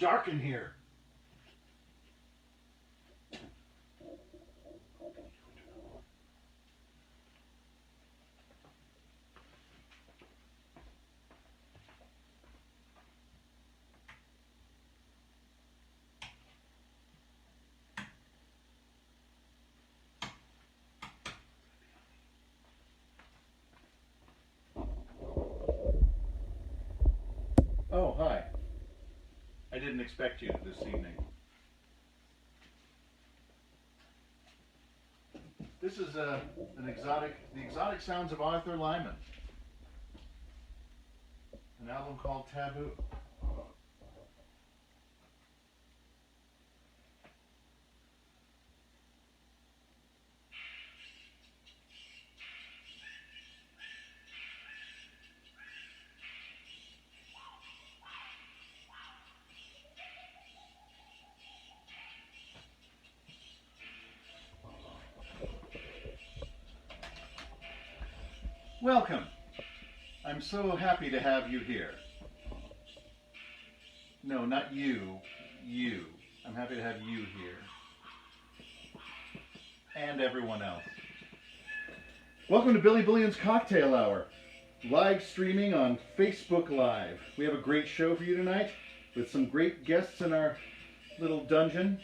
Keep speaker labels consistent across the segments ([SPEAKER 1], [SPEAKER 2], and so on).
[SPEAKER 1] dark in here. Oh, hi. I didn't expect you this evening. This is the exotic sounds of Arthur Lyman. An album called Taboo. Welcome. I'm so happy to have you here. No, not you. You. I'm happy to have you here. And everyone else. Welcome to Billy Bullion's Cocktail Hour. Live streaming on Facebook Live. We have a great show for you tonight with some great guests in our little dungeon.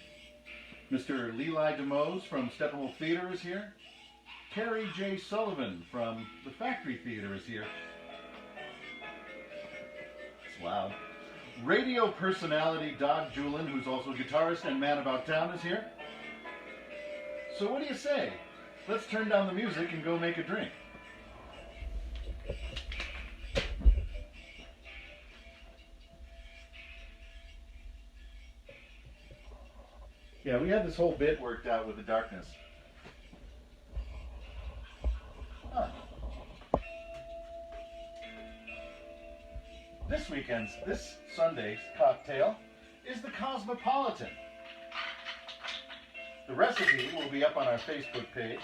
[SPEAKER 1] Mr. Leelai Demoz from Steppenwolf Theater is here. Carrie J. Sullivan from the Factory Theater is here. It's loud. Radio personality Dag Juhlin, who's also a guitarist and man about town, is here. So what do you say? Let's turn down the music and go make a drink. Yeah, we had this whole bit worked out with the darkness. This Sunday's cocktail is the Cosmopolitan. The recipe will be up on our Facebook page.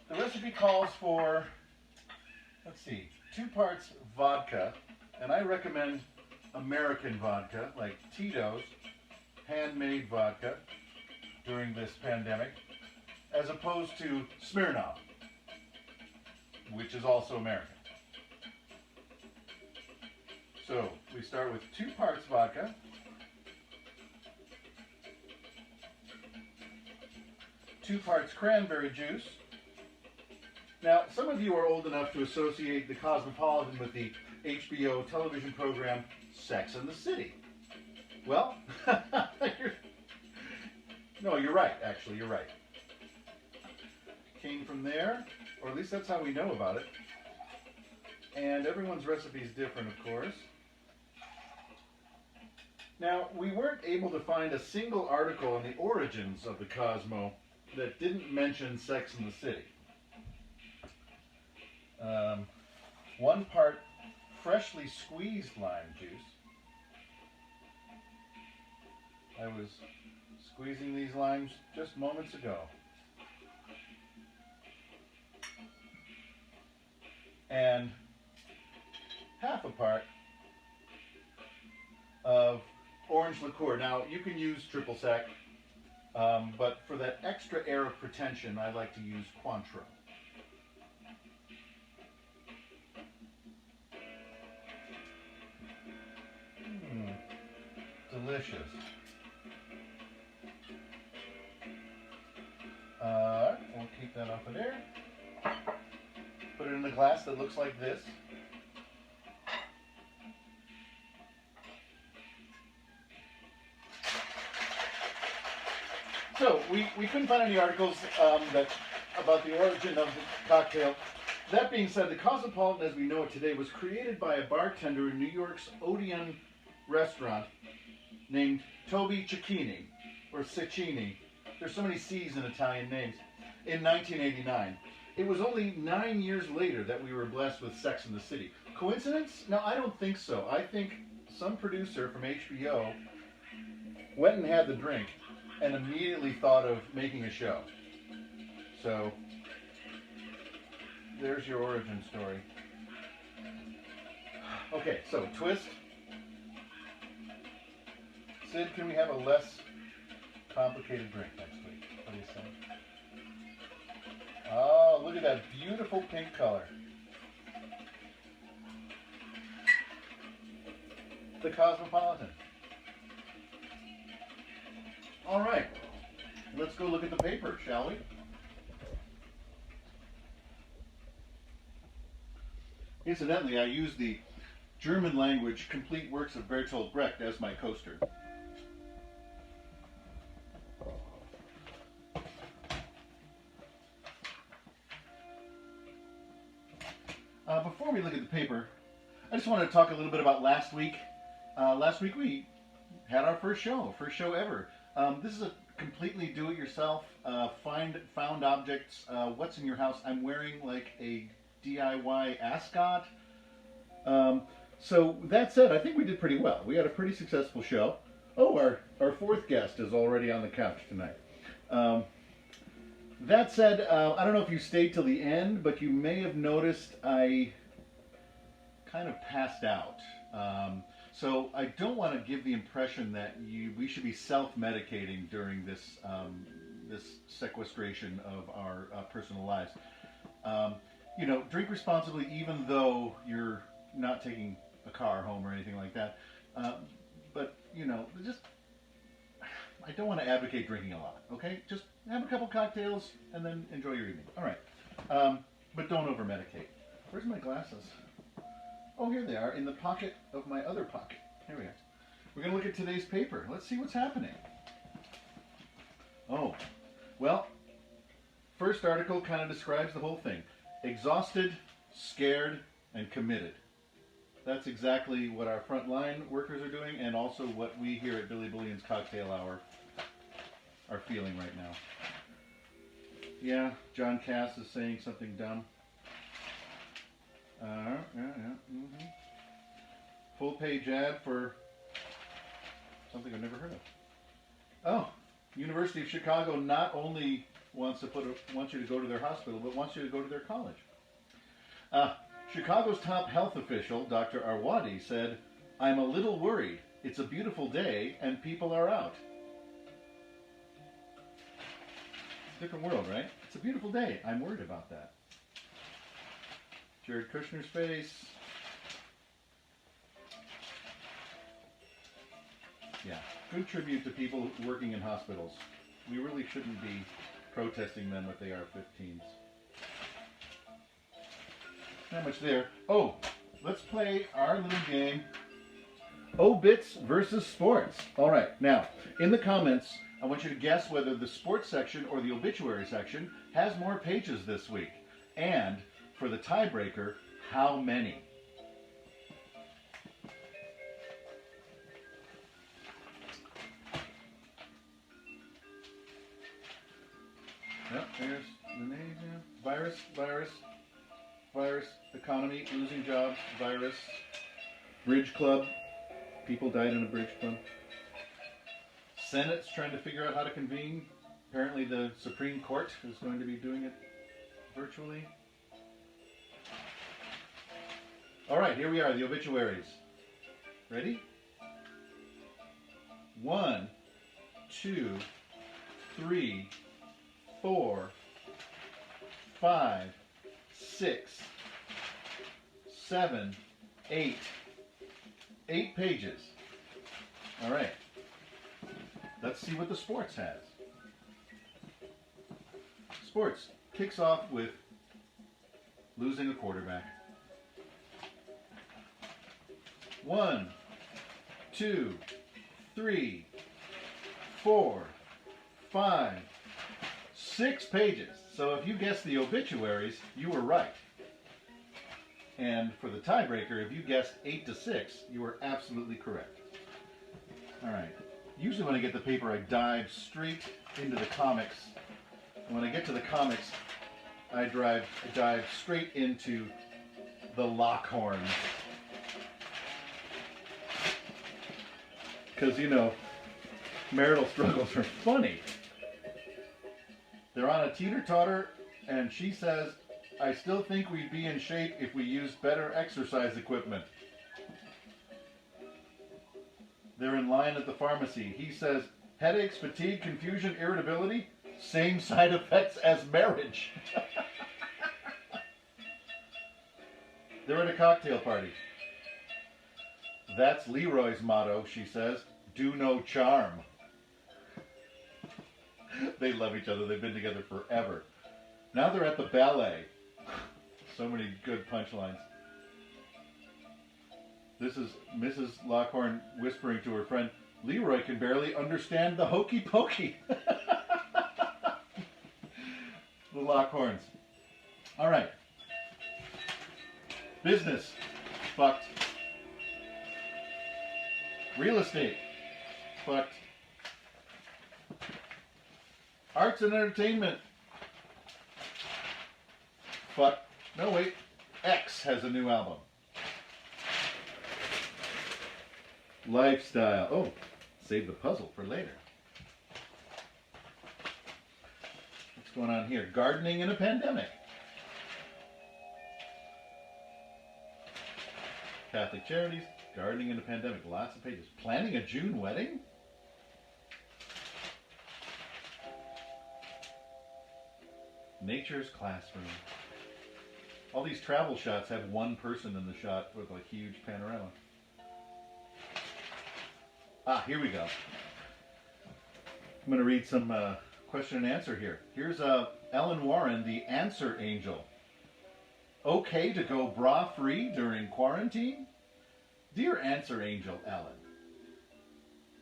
[SPEAKER 1] The recipe calls for, let's see, 2 parts vodka, and I recommend American vodka, like Tito's handmade vodka during this pandemic, as opposed to Smirnoff, which is also American. So we start with 2 parts vodka, 2 parts cranberry juice. Now, some of you are old enough to associate the Cosmopolitan with the HBO television program Sex and the City. Well, you're right, actually, you're right. Came from there, or at least that's how we know about it. And everyone's recipe is different, of course. Now, we weren't able to find a single article on the origins of the Cosmo that didn't mention Sex and the City. 1 part freshly squeezed lime juice. I was squeezing these limes just moments ago. And half a part of orange liqueur. Now, you can use triple sec, but for that extra air of pretension, I like to use Cointreau. Delicious. We'll keep that off of there. Put it in a glass that looks like this. So, we couldn't find any articles about the origin of the cocktail. That being said, the Cosmopolitan as we know it today was created by a bartender in New York's Odeon restaurant named Toby Cecchini, or Cecchini. There's so many C's in Italian names. In 1989. It was only 9 years later that we were blessed with Sex and the City. Coincidence? No, I don't think so. I think some producer from HBO went and had the drink and immediately thought of making a show. So, there's your origin story. Okay, so twist, Sid, can we have a less complicated drink next week? What do you say? Oh, look at that beautiful pink color. The Cosmopolitan. All right, let's go look at the paper, shall we? Incidentally, I use the German language complete works of Bertolt Brecht as my coaster. Before we look at the paper, I just wanted to talk a little bit about last week. Last week we had our first show ever. This is a completely do-it-yourself, found objects, what's in your house. I'm wearing like a DIY ascot. So that said, I think we did pretty well. We had a pretty successful show. Oh, our fourth guest is already on the couch tonight. That said, I don't know if you stayed till the end, but you may have noticed I kind of passed out. So I don't want to give the impression that we should be self-medicating during this this sequestration of our personal lives. You know, drink responsibly, even though you're not taking a car home or anything like that. But you know, just I don't want to advocate drinking a lot. Okay, just have a couple cocktails and then enjoy your evening. All right, but don't over-medicate. Where's my glasses? Oh, here they are, in the pocket of my other pocket. Here we are. We're going to look at today's paper. Let's see what's happening. Oh, well, first article kind of describes the whole thing. Exhausted, scared, and committed. That's exactly what our frontline workers are doing, and also what we here at Billy Bullion's Cocktail Hour are feeling right now. Yeah, John Cass is saying something dumb. Full page ad for something I've never heard of. Oh, University of Chicago not only wants you to go to their hospital, but wants you to go to their college. Chicago's top health official, Dr. Arwadi, said, "I'm a little worried. It's a beautiful day and people are out." Different world, right? It's a beautiful day. I'm worried about that. Jared Kushner's face. Yeah, good tribute to people working in hospitals. We really shouldn't be protesting them if they are 15s. Not much there. Oh, let's play our little game. Obits versus sports. All right, now, in the comments, I want you to guess whether the sports section or the obituary section has more pages this week. And for the tiebreaker, how many? Yep, there's the name. Virus, economy, losing jobs, virus, bridge club, people died in a bridge club. Senate's trying to figure out how to convene. Apparently the Supreme Court is going to be doing it virtually. All right, here we are, the obituaries. Ready? 1, 2, 3, 4, 5, 6, 7, 8. 8 pages. All right. Let's see what the sports has. Sports kicks off with losing a quarterback. 1, 2, 3, 4, 5, 6 pages. So if you guessed the obituaries, you were right. And for the tiebreaker, if you guessed 8 to 6, you were absolutely correct. All right. Usually when I get the paper, I dive straight into the comics. And when I get to the comics, I dive straight into the Lockhorns. Because, you know, marital struggles are funny. They're on a teeter-totter, and she says, "I still think we'd be in shape if we used better exercise equipment." They're in line at the pharmacy. He says, headaches, fatigue, confusion, irritability, same side effects as marriage. They're at a cocktail party. That's Leroy's motto, she says. Do no charm. They love each other. They've been together forever. Now they're at the ballet. So many good punchlines. This is Mrs. Lockhorn whispering to her friend, Leroy can barely understand the hokey pokey. The Lockhorns. All right. Business. Fucked. Real estate. Fucked. Arts and entertainment. Fucked. No, wait. X has a new album. Lifestyle. Oh, save the puzzle for later. What's going on here? Gardening in a pandemic. Catholic charities. Gardening in a pandemic. Lots of pages. Planning a June wedding? Nature's classroom. All these travel shots have one person in the shot with a huge panorama. Ah, here we go. I'm going to read some question and answer here. Here's Ellen Warren, the answer angel. Okay to go bra-free during quarantine? Dear answer angel Ellen,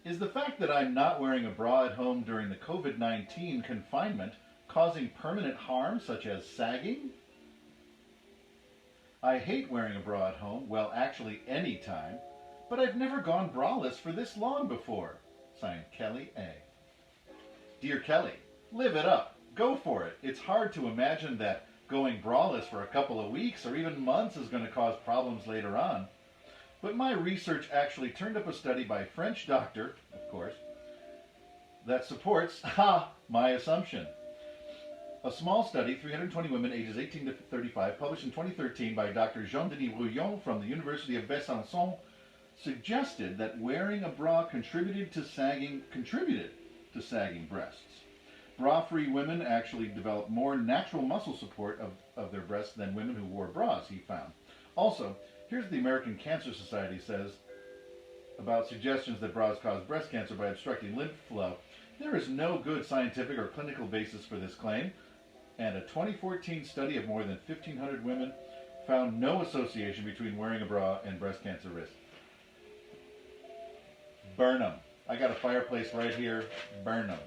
[SPEAKER 1] is the fact that I'm not wearing a bra at home during the COVID-19 confinement causing permanent harm such as sagging? I hate wearing a bra at home, well actually any time, but I've never gone braless for this long before. Signed, Kelly A. Dear Kelly, live it up. Go for it. It's hard to imagine that going braless for a couple of weeks or even months is going to cause problems later on. But my research actually turned up a study by a French doctor, of course, that supports, my assumption. A small study, 320 women ages 18 to 35, published in 2013 by Dr. Jean-Denis Bullion from the University of Besançon, suggested that wearing a bra contributed to sagging breasts. Bra-free women actually developed more natural muscle support of their breasts than women who wore bras, he found. Also, here's the American Cancer Society says about suggestions that bras cause breast cancer by obstructing lymph flow. There is no good scientific or clinical basis for this claim, and a 2014 study of more than 1,500 women found no association between wearing a bra and breast cancer risk. Burn 'em. I got a fireplace right here. Burn 'em.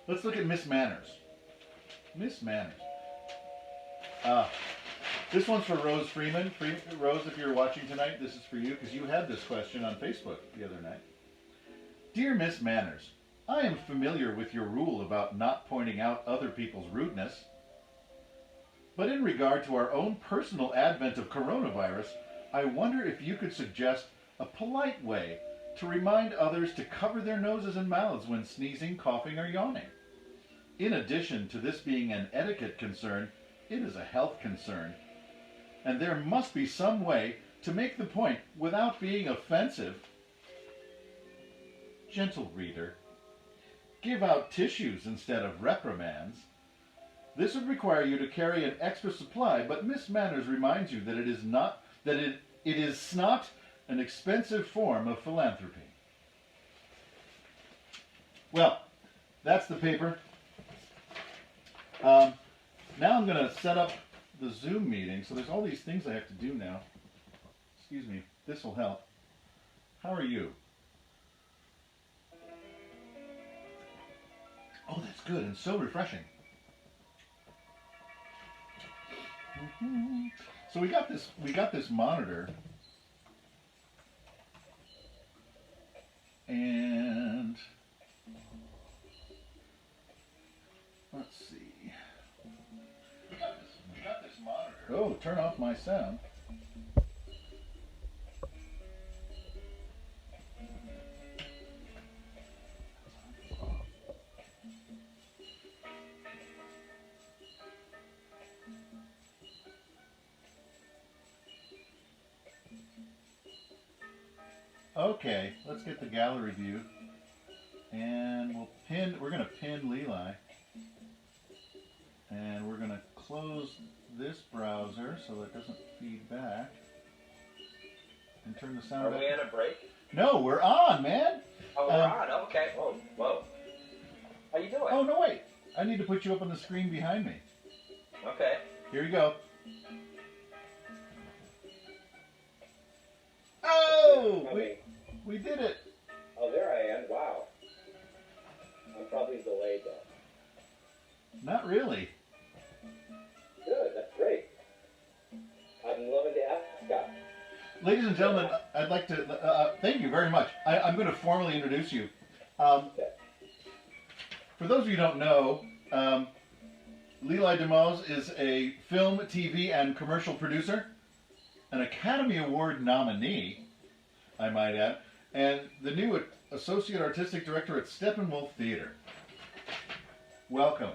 [SPEAKER 1] Let's look at Miss Manners. Miss Manners. This one's for Rose Freeman. Rose, if you're watching tonight, this is for you because you had this question on Facebook the other night. Dear Miss Manners, I am familiar with your rule about not pointing out other people's rudeness. But in regard to our own personal advent of coronavirus, I wonder if you could suggest a polite way to remind others to cover their noses and mouths when sneezing, coughing, or yawning. In addition to this being an etiquette concern, it is a health concern. And there must be some way to make the point without being offensive. Gentle reader, give out tissues instead of reprimands. This would require you to carry an extra supply, but Miss Manners reminds you that it is not an expensive form of philanthropy. Well, that's the paper. Now I'm going to set up the Zoom meeting. So there's all these things I have to do now. Excuse me. This will help. How are you? Oh, that's good and so refreshing. So we got this monitor. And let's see. We got this monitor. Oh, turn off my sound. Okay, let's get the gallery view. And we're going to pin Leelai. And we're going to close this browser so that it doesn't feed back. And turn the sound
[SPEAKER 2] Are we on a break?
[SPEAKER 1] No, we're on, man.
[SPEAKER 2] Oh, we're on. Okay. Whoa, whoa. How you doing?
[SPEAKER 1] Oh, no, wait. I need to put you up on the screen behind me.
[SPEAKER 2] Okay.
[SPEAKER 1] Here you go. Oh! We did it.
[SPEAKER 3] Oh, there I am. Wow. I'm probably delayed, though.
[SPEAKER 1] Not really.
[SPEAKER 3] Good. That's great. I'm loving the app.
[SPEAKER 1] Ladies and gentlemen, I'd like to thank you very much. I'm going to formally introduce you. For those of you who don't know, Leelai Demoz is a film, TV, and commercial producer, an Academy Award nominee, I might add, and the new Associate Artistic Director at Steppenwolf Theater. Welcome.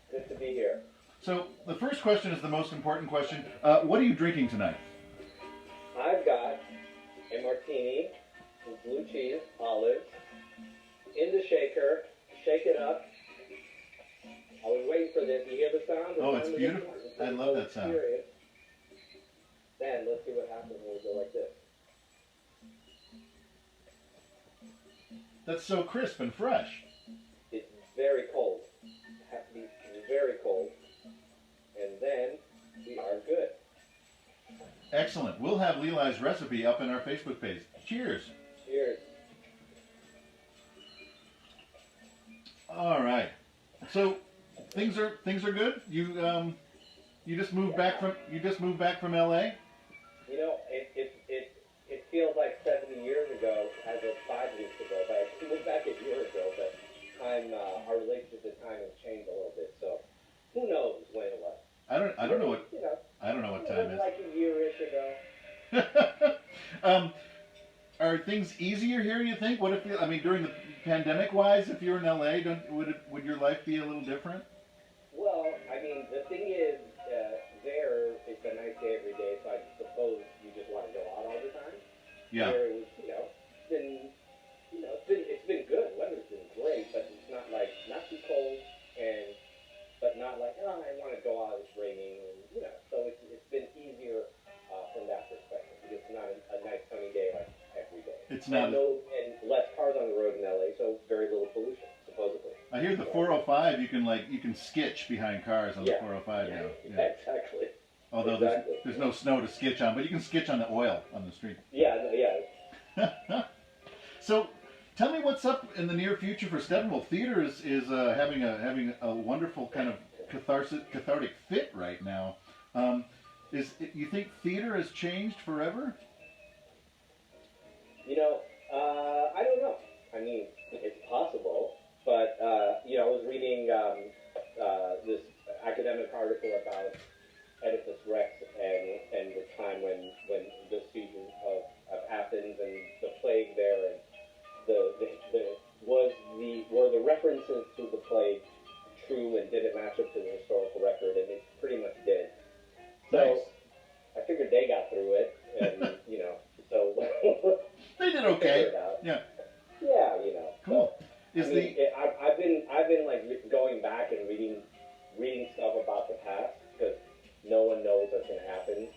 [SPEAKER 3] Good to be here.
[SPEAKER 1] So, the first question is the most important question. What are you drinking tonight?
[SPEAKER 3] I've got a martini with blue cheese, olives, in the shaker, shake it up. I was waiting for this. You hear the sound?
[SPEAKER 1] Oh, it's beautiful. I love that sound.
[SPEAKER 3] Then let's see what happens when we go like this.
[SPEAKER 1] That's so crisp and fresh.
[SPEAKER 3] It's very cold. It has to be very cold. And then we are good.
[SPEAKER 1] Excellent. We'll have Leelai's recipe up in our Facebook page. Cheers.
[SPEAKER 3] Cheers.
[SPEAKER 1] All right. So things are good. You just moved back from LA.
[SPEAKER 3] You know, it feels like 70 years ago as of 5 weeks ago, but I moved back a year ago. But our relationship and time has changed a little bit. So who knows when it was?
[SPEAKER 1] I don't know what time is.
[SPEAKER 3] Like a year-ish ago.
[SPEAKER 1] Are things easier here? You think? What if during the pandemic-wise, if you're in LA, would your life be a little different?
[SPEAKER 3] Well, I mean, the thing is, there it's a nice day every day, so I suppose you just want to go out all the time.
[SPEAKER 1] Yeah.
[SPEAKER 3] Here it was, it's been good. Weather's been great, but it's not too cold, but not like, oh, I want to go out, it's raining, and so it's been easier from that perspective. It's not a nice sunny day like every day.
[SPEAKER 1] It's not.
[SPEAKER 3] And less cars on the road in LA, so very little pollution, supposedly.
[SPEAKER 1] I hear the 405. You can skitch behind cars on the 405 now.
[SPEAKER 3] Yeah, exactly.
[SPEAKER 1] Although there's no snow to skitch on, but you can skitch on the oil on the street.
[SPEAKER 3] Yeah.
[SPEAKER 1] So, tell me what's up in the near future for Steppenwolf. Theater is having a wonderful kind of cathartic fit right now. You think theater has changed forever?
[SPEAKER 3] I don't know. I mean, it's possible, but I was reading this academic article about Oedipus Rex and the time when the siege of Athens and the plague there, and were the references to the plague true and did it match up to the historical record, and it pretty much did. So
[SPEAKER 1] nice.
[SPEAKER 3] I figured they got through it, and so
[SPEAKER 1] they did okay.
[SPEAKER 3] Yeah.
[SPEAKER 1] Cool.
[SPEAKER 3] So, I've been like going back and reading stuff about the past because no one knows what's going to happen.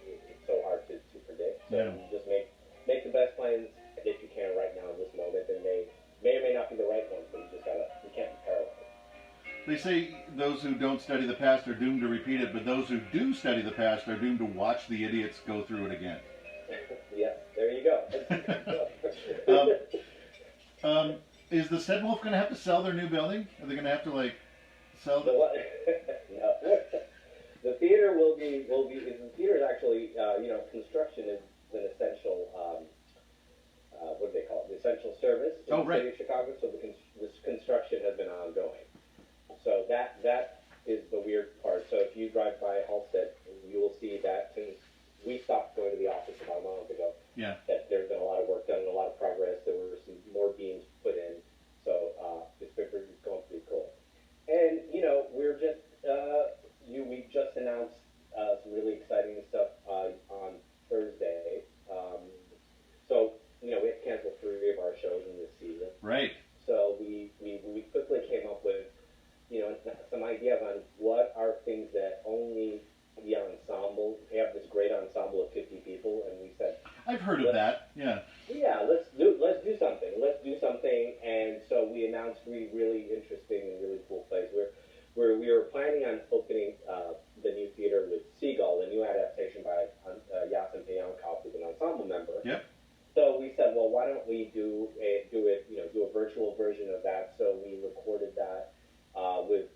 [SPEAKER 3] It's so hard to predict. So you just make the best plans that you can right now in this moment, and they may or may not be the right ones, but you can't be paralyzed.
[SPEAKER 1] They say those who don't study the past are doomed to repeat it, but those who do study the past are doomed to watch the idiots go through it again.
[SPEAKER 3] Yeah, there you go.
[SPEAKER 1] Is the Steppenwolf going to have to sell their new building? Are they going to have to sell the?
[SPEAKER 3] No. The theater will be. The theater is actually, construction is an essential. What do they call it? The essential service in the city of Chicago. So this construction has been ongoing. So that is the weird part. So if you drive by Halstead, you will see that since we stopped going to the office about a month ago.
[SPEAKER 1] Yeah.
[SPEAKER 3] That there's been a lot of work done and a lot of progress. There were some more beams put in. So it's going pretty cool. And we're just we just announced some really exciting stuff on Thursday.
[SPEAKER 1] heard of that. Yeah.
[SPEAKER 3] Yeah, let's do something. Let's do something. And so we announced three really interesting and really cool plays. We were planning on opening the new theater with Seagull, the new adaptation by Yasin Peyankov, who's an ensemble member.
[SPEAKER 1] Yep.
[SPEAKER 3] So we said, well, why don't we do a virtual version of that? So we recorded that with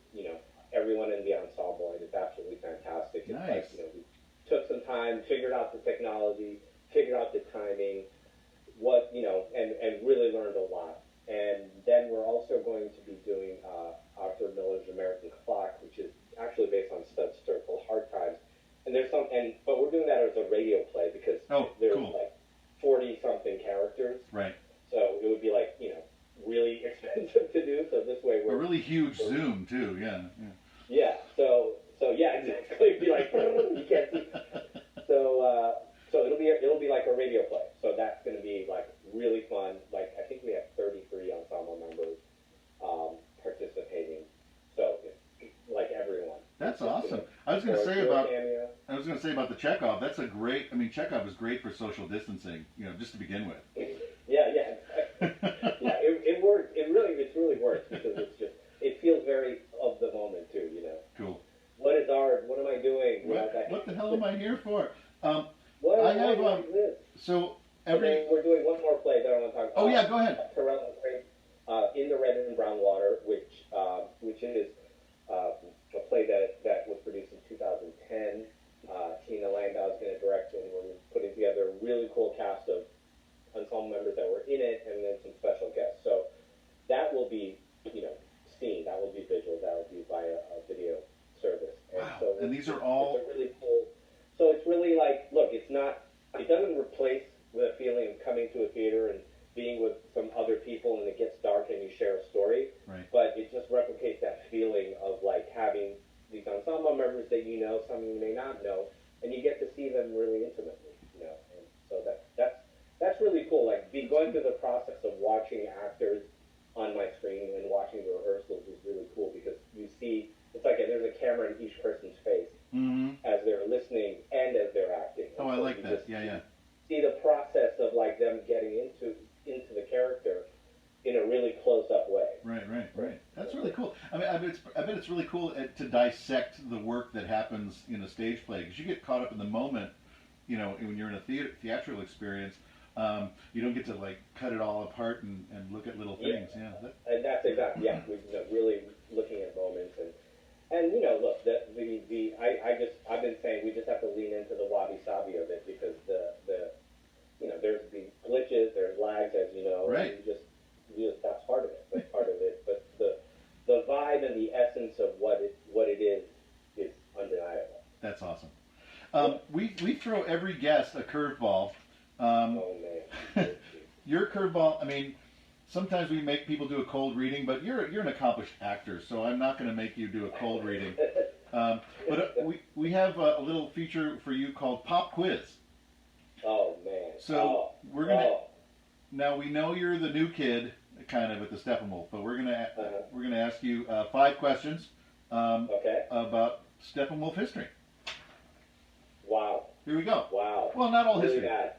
[SPEAKER 3] everyone in the ensemble, and it's absolutely fantastic. It's
[SPEAKER 1] Nice.
[SPEAKER 3] like, we took some time, figured out the technology, figured out the timing, and really learned a lot. And then we're also going to be doing Arthur Miller's American Clock, which is actually based on Studs Terkel Hard Times. And but we're doing that as a radio play because there's
[SPEAKER 1] cool.
[SPEAKER 3] like 40-something characters.
[SPEAKER 1] Right.
[SPEAKER 3] So it would be like, really expensive to do. So this way
[SPEAKER 1] A really huge zoom too. Yeah.
[SPEAKER 3] Yeah. So yeah, exactly. It'd be like you can't see. So it'll be like a radio play. So that's going to be like really fun. Like I think we have 33 ensemble members participating. So like everyone.
[SPEAKER 1] That's awesome. I was going to say about the Chekhov. That's a great. I mean, Chekhov is great for social distancing. Just to begin with.
[SPEAKER 3] Yeah. Yeah. It works. It really works because it feels very of the moment too.
[SPEAKER 1] Cool.
[SPEAKER 3] What is art? What am I doing?
[SPEAKER 1] What the hell am I here for?
[SPEAKER 3] What
[SPEAKER 1] I have
[SPEAKER 3] this?
[SPEAKER 1] so
[SPEAKER 3] And then we're doing one more play that I want to talk about.
[SPEAKER 1] Oh yeah, go ahead.
[SPEAKER 3] In the Red and Brown Water, which is a play that was produced in 2010. Tina Landau is going to direct, and we're putting together a really cool cast of ensemble members that were in it, and then some special guests. So that will be, seen. That will be visual. That will be by a video service. And
[SPEAKER 1] wow.
[SPEAKER 3] so
[SPEAKER 1] And these are all.
[SPEAKER 3] It's a really cool. So it's really like, look, it doesn't replace the feeling of coming to a theater and being with some other people and it gets dark and you share a story.
[SPEAKER 1] Right.
[SPEAKER 3] But it just replicates that feeling of like having these ensemble members that some you may not know, and you get to see them really intimately, And so that's really cool. Like going through the process of watching actors on my screen and watching the rehearsals is really cool because you see it's like there's a camera in each person's face as they're listening and as they're acting.
[SPEAKER 1] Oh, I like that. Yeah.
[SPEAKER 3] See the process of like them getting into the character in a really close-up way.
[SPEAKER 1] Right. That's really cool. I mean, I bet it's really cool to dissect the work that happens in a stage play because you get caught up in the moment. When you're in a theatrical experience, you don't get to like cut it all apart and look at little things. Yeah.
[SPEAKER 3] And that's exactly we're really looking at moments and look I've been saying we just have to lean into the wabi sabi of it because the there's the glitches, there's lags, as you know.
[SPEAKER 1] Right.
[SPEAKER 3] And that's part of it. That's part of it. But the vibe and the essence of what it is undeniable.
[SPEAKER 1] That's awesome. We throw every guest a curveball.
[SPEAKER 3] Oh man.
[SPEAKER 1] Your curveball. I mean, sometimes we make people do a cold reading, but you're an accomplished actor, so I'm not going to make you do a cold reading. But we have a little feature for you called Pop Quiz.
[SPEAKER 3] Oh man.
[SPEAKER 1] So we're gonna. Now we know you're the new kid, kind of at the Steppenwolf, but we're gonna ask you 5 questions about Steppenwolf history.
[SPEAKER 3] Wow.
[SPEAKER 1] Here we go.
[SPEAKER 3] Wow.
[SPEAKER 1] Well, not all
[SPEAKER 3] really
[SPEAKER 1] history.
[SPEAKER 3] Bad.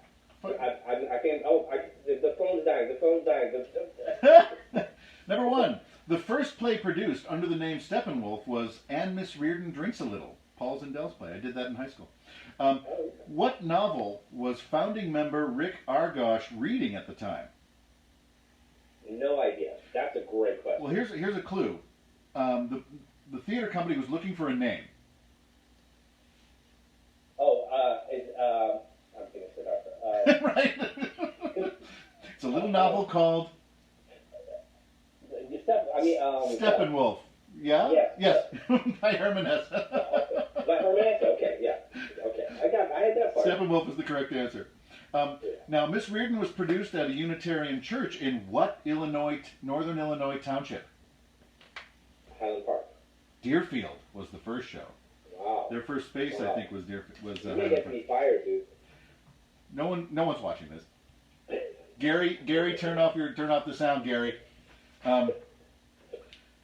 [SPEAKER 3] I can't. The phone's dying.
[SPEAKER 1] Number 1, the first play produced under the name Steppenwolf was And Miss Reardon Drinks a Little, Paul Zindell's play. I did that in high school. What novel was founding member Rick Argosh reading at the time?
[SPEAKER 3] No idea. That's a great question.
[SPEAKER 1] Well, here's a clue. The theater company was looking for a name.
[SPEAKER 3] I'm thinking Siddhartha.
[SPEAKER 1] Right. It's a little novel called Steppenwolf. Yeah? Yes. By Herman Hesse.
[SPEAKER 3] By Herman Hesse. Okay. Yeah. Okay. I had that part.
[SPEAKER 1] Steppenwolf is the correct answer. Now, Miss Reardon was produced at a Unitarian church in what northern Illinois township?
[SPEAKER 3] Highland Park.
[SPEAKER 1] Deerfield was the first show.
[SPEAKER 3] Wow.
[SPEAKER 1] Their first space, I think, was Deerfield.
[SPEAKER 3] You may get me fired, dude.
[SPEAKER 1] No one's watching this. Gary, turn off the sound, Gary.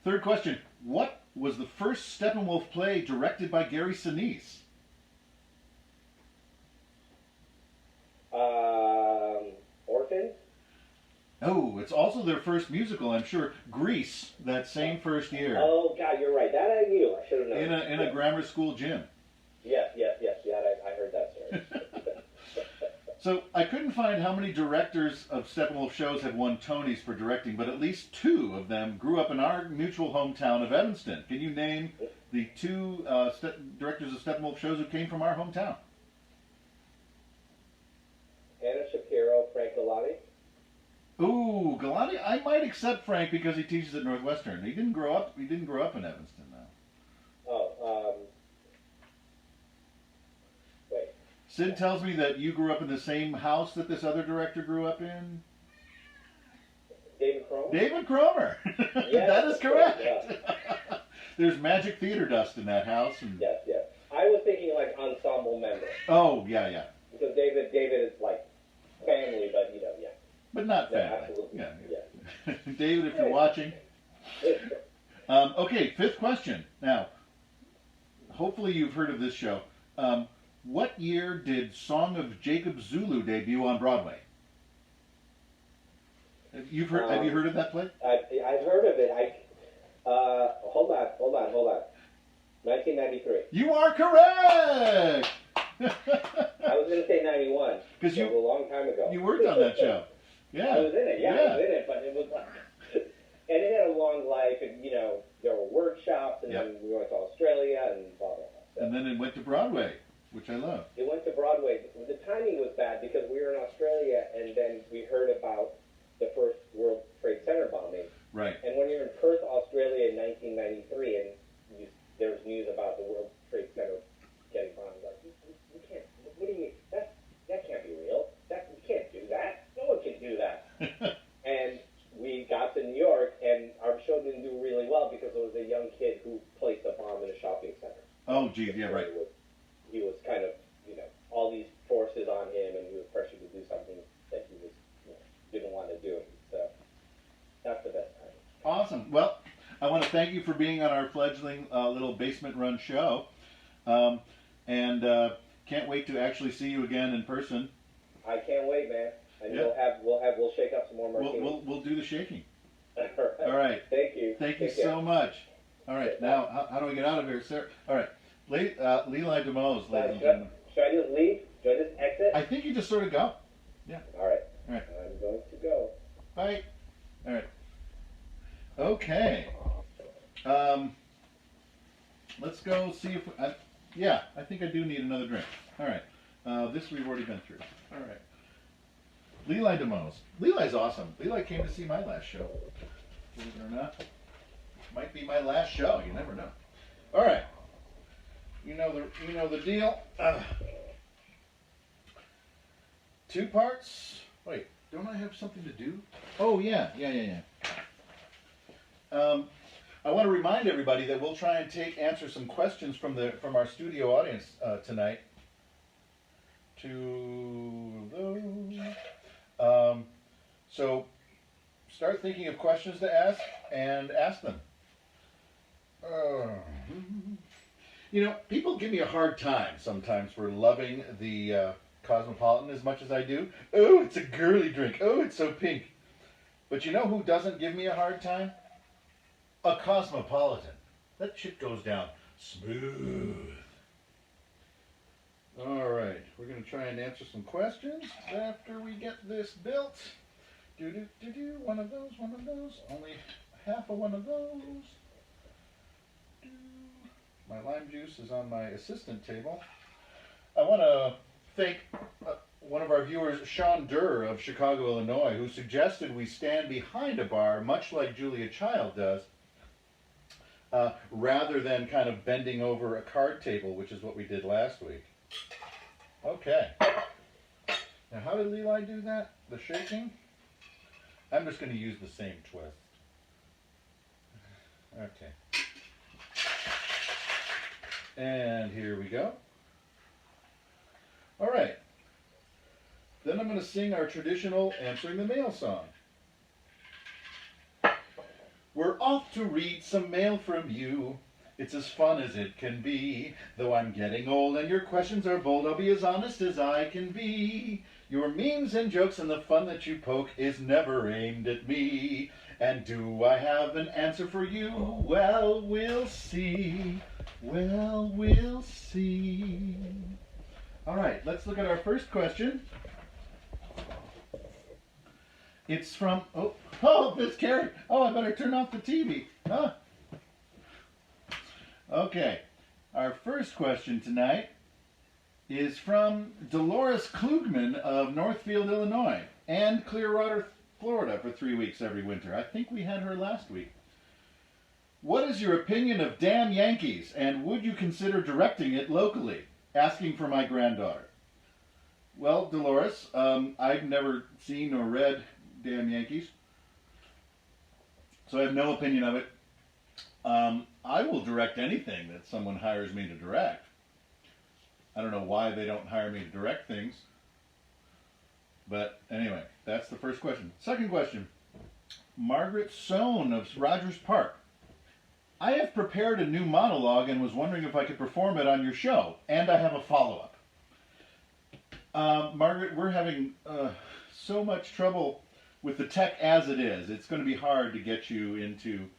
[SPEAKER 1] Third question: what was the first Steppenwolf play directed by Gary Sinise? Oh, it's also their first musical, I'm sure. Grease, that same first year.
[SPEAKER 3] Oh, God, you're right. That I knew. I should have known.
[SPEAKER 1] In a grammar school gym.
[SPEAKER 3] Yes. Yeah, I heard that story.
[SPEAKER 1] So I couldn't find how many directors of Steppenwolf shows had won Tonys for directing, but at least 2 of them grew up in our mutual hometown of Evanston. Can you name the 2 directors of Steppenwolf shows who came from our hometown?
[SPEAKER 3] Anna Shapiro, Frank Galati.
[SPEAKER 1] Ooh, Galati. I might accept Frank because he teaches at Northwestern. He didn't grow up in Evanston, though.
[SPEAKER 3] Oh, wait.
[SPEAKER 1] Sid tells me that you grew up in the same house that this other director grew up in.
[SPEAKER 3] David Cromer?
[SPEAKER 1] David Cromer.
[SPEAKER 3] Yeah,
[SPEAKER 1] that is correct.
[SPEAKER 3] Yeah.
[SPEAKER 1] There's magic theater dust in that house. And...
[SPEAKER 3] Yes. I was thinking like ensemble member.
[SPEAKER 1] Oh, yeah.
[SPEAKER 3] Because David is like family, but yeah.
[SPEAKER 1] But not
[SPEAKER 3] Yeah,
[SPEAKER 1] family.
[SPEAKER 3] absolutely.
[SPEAKER 1] Yeah. David, if you're watching. Okay, 5th question. Now, hopefully you've heard of this show. What year did Song of Jacob Zulu debut on Broadway? Have you heard of that play?
[SPEAKER 3] I've heard of it. Hold on. 1993.
[SPEAKER 1] You are correct!
[SPEAKER 3] I was going to say 91.
[SPEAKER 1] Because
[SPEAKER 3] a long time ago.
[SPEAKER 1] You worked on that show. Yeah.
[SPEAKER 3] I was in it. Yeah, I was in it, but it was like, and it had a long life, and there were workshops, and then we went to Australia, and blah blah blah. So
[SPEAKER 1] and then it went to Broadway, which I love.
[SPEAKER 3] it went to Broadway. The timing was bad because we were in Australia, and then we heard about the first World Trade Center bombing.
[SPEAKER 1] Right.
[SPEAKER 3] And when you're in Perth, Australia, in 1993, and there's news about the World Trade Center getting bombed, like you can't. What do you mean? That can't be real. You can't do that. No one can do that. And we got to New York, and our show didn't do really well because there was a young kid who placed a bomb in a shopping center.
[SPEAKER 1] Oh, geez, yeah, right.
[SPEAKER 3] He was kind of, all these forces on him, and he was pressured to do something that he was didn't want to do. So that's the best time.
[SPEAKER 1] Awesome. Well, I want to thank you for being on our fledgling little basement run show, and can't wait to actually see you again in person.
[SPEAKER 3] I can't wait, man. And we'll shake up some more martinis.
[SPEAKER 1] We'll do the shaking.
[SPEAKER 3] All
[SPEAKER 1] All right.
[SPEAKER 3] Thank you.
[SPEAKER 1] Thank you so much. All right. Now, how do I get out of here, sir? All right. Leelai Demoz, ladies and gentlemen.
[SPEAKER 3] Should I just leave? Should I just exit?
[SPEAKER 1] I think you just sort of go. Yeah.
[SPEAKER 3] All right.
[SPEAKER 1] All right.
[SPEAKER 3] I'm going to go.
[SPEAKER 1] Bye. All right. Okay. Let's go see if... I think I do need another drink. All right. This we've already been through. All right. Leelai Demoz. Leelai's awesome. Leelai came to see my last show. Believe it or not. Might be my last show. You never know. All right. You know the deal. 2 parts. Wait, don't I have something to do? Oh yeah. I want to remind everybody that we'll try and answer some questions from our studio audience tonight. To those. So start thinking of questions to ask and ask them. People give me a hard time sometimes for loving the Cosmopolitan as much as I do. Oh, it's a girly drink. Oh, it's so pink. But you know who doesn't give me a hard time? A Cosmopolitan. That shit goes down smooth. All right, we're going to try and answer some questions after we get this built. One of those. Only half of one of those. My lime juice is on my assistant table. I want to thank one of our viewers, Sean Durr of Chicago, Illinois, who suggested we stand behind a bar, much like Julia Child does, rather than kind of bending over a card table, which is what we did last week. Okay. Now, how did Leelai do that? The shaking? I'm just going to use the same twist. Okay. And here we go. All right. Then I'm going to sing our traditional Answering the Mail song. We're off to read some mail from you. It's as fun as it can be. Though I'm getting old and your questions are bold, I'll be as honest as I can be. Your memes and jokes and the fun that you poke is never aimed at me. And do I have an answer for you? Well, we'll see. Well, we'll see. All right, let's look at our first question. It's from, Miss Carrie. Oh, I better turn off the TV. Huh? Okay, our first question tonight is from Dolores Klugman of Northfield, Illinois, and Clearwater, Florida for 3 weeks every winter. I think we had her last week. What is your opinion of Damn Yankees, and would you consider directing it locally? Asking for my granddaughter. Well, Dolores, I've never seen or read Damn Yankees, so I have no opinion of it. I will direct anything that someone hires me to direct. I don't know why they don't hire me to direct things. But anyway, that's the first question. Second question. Margaret Sohn of Rogers Park. I have prepared a new monologue and was wondering if I could perform it on your show. And I have a follow-up. Margaret, we're having so much trouble with the tech as it is. It's going to be hard to get you into...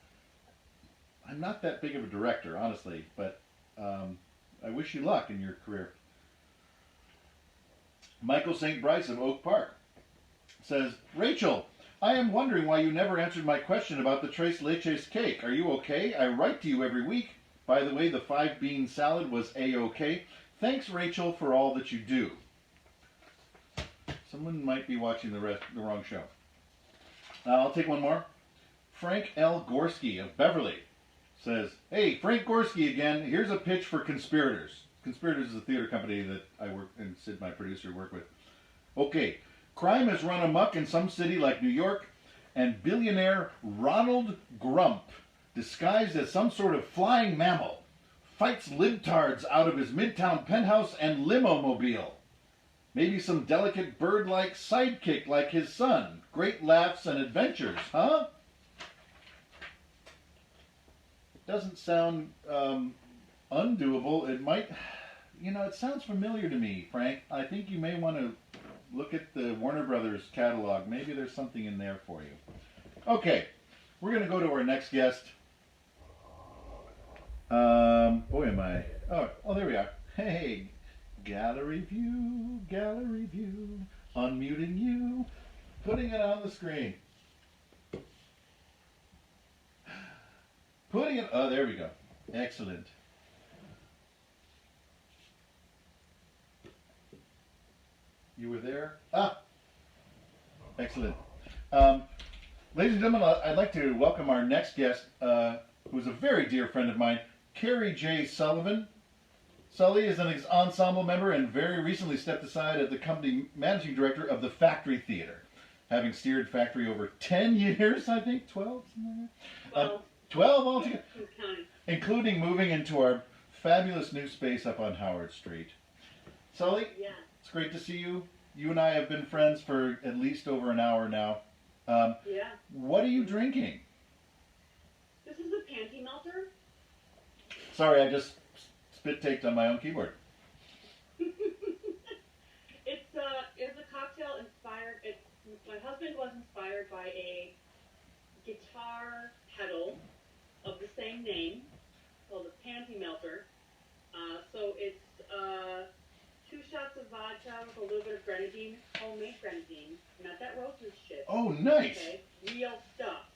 [SPEAKER 1] I'm not that big of a director, honestly, but I wish you luck in your career. Michael St. Bryce of Oak Park says, Rachel, I am wondering why you never answered my question about the tres leches cake. Are you okay? I write to you every week. By the way, the 5-bean salad was A-okay. Thanks, Rachel, for all that you do. Someone might be watching the wrong show. I'll take one more. Frank L. Gorski of Beverly says, hey, Frank Gorski again. Here's a pitch for Conspirators. Conspirators is a theater company that I work, and Sid, my producer, work with. Okay, crime has run amok in some city like New York, and billionaire Ronald Grump, disguised as some sort of flying mammal, fights libtards out of his midtown penthouse and limo-mobile. Maybe some delicate bird-like sidekick like his son. Great laughs and adventures, huh? It doesn't sound undoable. It might, it sounds familiar to me, Frank. I think you may want to look at the Warner Brothers catalog. Maybe there's something in there for you. Okay, we're going to go to our next guest. Boy, am I... Oh, there we are. Hey, gallery view, unmuting you, putting it on the screen. Oh, there we go. Excellent. You were there? Excellent. Ladies and gentlemen, I'd like to welcome our next guest, who's a very dear friend of mine, Carrie J. Sullivan. Sully is an ensemble member and very recently stepped aside as the company managing director of the Factory Theater, having steered Factory over 10 years, I think, 12? Something like that? 12 altogether, including moving into our fabulous new space up on Howard Street. Sully,
[SPEAKER 4] yeah.
[SPEAKER 1] It's great to see you. You and I have been friends for at least over an hour now.
[SPEAKER 4] Yeah.
[SPEAKER 1] What are you drinking?
[SPEAKER 4] This is a panty melter.
[SPEAKER 1] Sorry, I just spit-taked on my own keyboard.
[SPEAKER 4] It's a cocktail inspired. My husband was inspired by a guitar pedal of the same name called a panty melter. So it's 2 shots of vodka with a little bit of grenadine, homemade grenadine, not that roasted shit.
[SPEAKER 1] Oh, nice.
[SPEAKER 4] Okay, real stuff,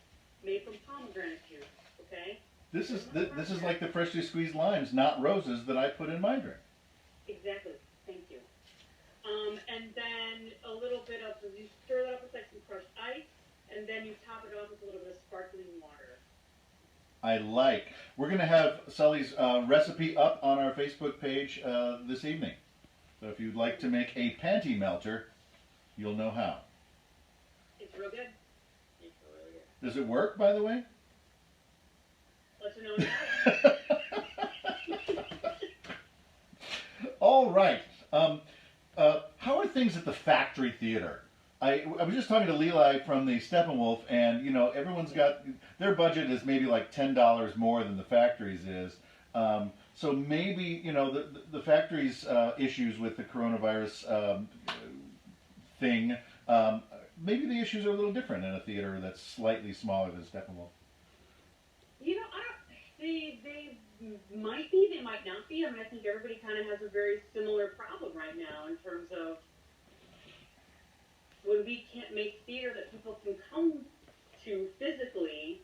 [SPEAKER 4] made from pomegranate juice. Okay.
[SPEAKER 1] This is like the freshly squeezed limes, not roses, that I put in my drink.
[SPEAKER 4] Exactly. Thank you. And then a little bit of, you stir that up with like some crushed ice, and then you top it off with a little bit of sparkling water.
[SPEAKER 1] I like. We're going to have Sully's recipe up on our Facebook page this evening. So if you'd like to make a panty melter, you'll know how.
[SPEAKER 4] It's real good. It's really good.
[SPEAKER 1] Does it work, by the way?
[SPEAKER 4] Let you know when
[SPEAKER 1] All right. How are things at the Factory Theater? I was just talking to Leelai from the Steppenwolf, and everyone's got their budget is maybe like $10 more than the Factory's is. So maybe, the factory's issues with the coronavirus thing, maybe the issues are a little different in a theater that's slightly smaller than Steppenwolf.
[SPEAKER 4] They might be, they might not be. I mean, I think everybody kind of has a very similar problem right now in terms of when we can't make theater that people can come to physically,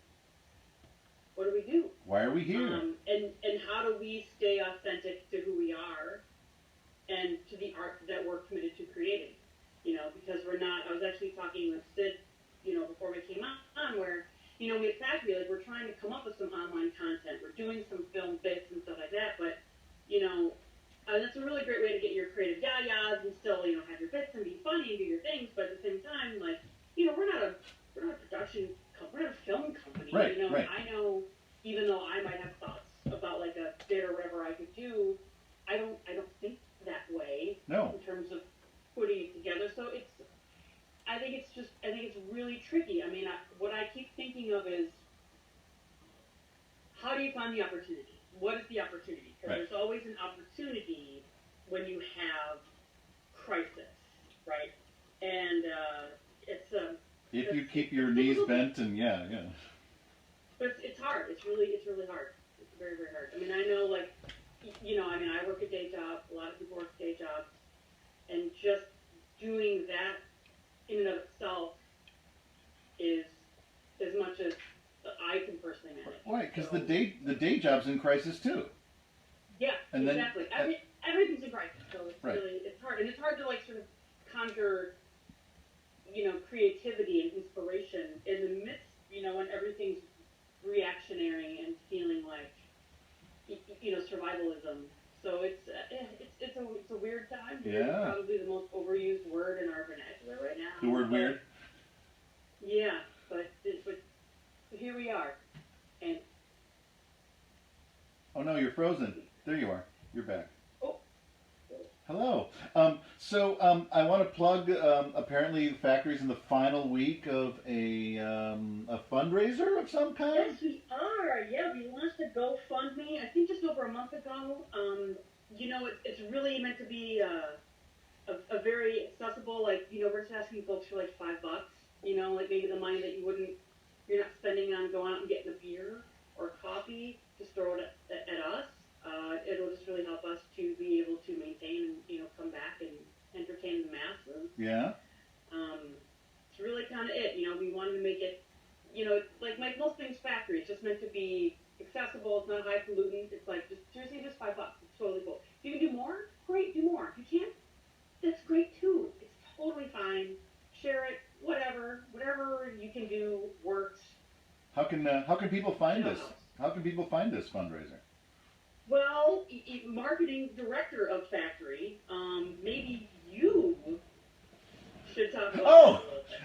[SPEAKER 4] what do we do?
[SPEAKER 1] Why are we here?
[SPEAKER 4] And how do we stay authentic to who we are and to the art that we're committed to creating? Because we're not, I was actually talking with Sid, before we came on, where, we at Factory, like, we're trying to come up with some online content. We're doing some film bits and stuff like that, but, that's a really great way to get your creative yah-yahs and still, have your bits and be funny and do your things, but at the same time, like, we're not a production company, we're not a film company.
[SPEAKER 1] Right, right.
[SPEAKER 4] I know, even though I might have thoughts about, like, a bit or whatever I could do, I don't think that way.
[SPEAKER 1] No.
[SPEAKER 4] In terms of putting it together. So I think it's really tricky. I mean, what I keep thinking of is, how do you find the opportunity? What is the opportunity? Because there's always an opportunity when you have crisis, right? And it's
[SPEAKER 1] if you keep your knees bent and yeah.
[SPEAKER 4] But it's hard. It's really hard. It's very, very hard. I mean, I know, like, I work a day job. A lot of people work day jobs, and just doing that in and of itself is as much as I can personally manage.
[SPEAKER 1] Right, because the day job's in crisis too.
[SPEAKER 4] Yeah,
[SPEAKER 1] and
[SPEAKER 4] exactly. Everything's in crisis, so it's
[SPEAKER 1] right.
[SPEAKER 4] it's hard, and it's hard to, like, sort of conjure, creativity and inspiration in the midst, when everything's reactionary and feeling like, survivalism. So it's a weird time.
[SPEAKER 1] Yeah.
[SPEAKER 4] It's probably the most overused word in our vernacular right now.
[SPEAKER 1] The word weird?
[SPEAKER 4] Yeah, but here we are. And
[SPEAKER 1] oh no, you're frozen. There you are. You're back.
[SPEAKER 4] Oh.
[SPEAKER 1] Hello. So I want to plug. Apparently, the factory's in the final week of a fundraiser of some kind.
[SPEAKER 4] Yes, we are. Yeah, we launched a GoFundMe, I think just over a month ago. It's really meant to be a very accessible, like, we're just asking folks for like $5, like maybe the money that you're not spending on going out and getting a beer or coffee, just throw it at us. It'll just really help us to be able to maintain and, come back and entertain the masses.
[SPEAKER 1] Yeah.
[SPEAKER 4] It's really kind of it. We wanted to make it, like most things factory, it's just meant to be accessible. It's not highfalutin. It's like, seriously, just $5. It's totally cool. If you can do more, great, do more. If you can't, that's great too. It's totally fine. Share it, whatever you can do works.
[SPEAKER 1] How can people find this? How can people find this fundraiser?
[SPEAKER 4] Well, marketing director of Factory, maybe you should talk about that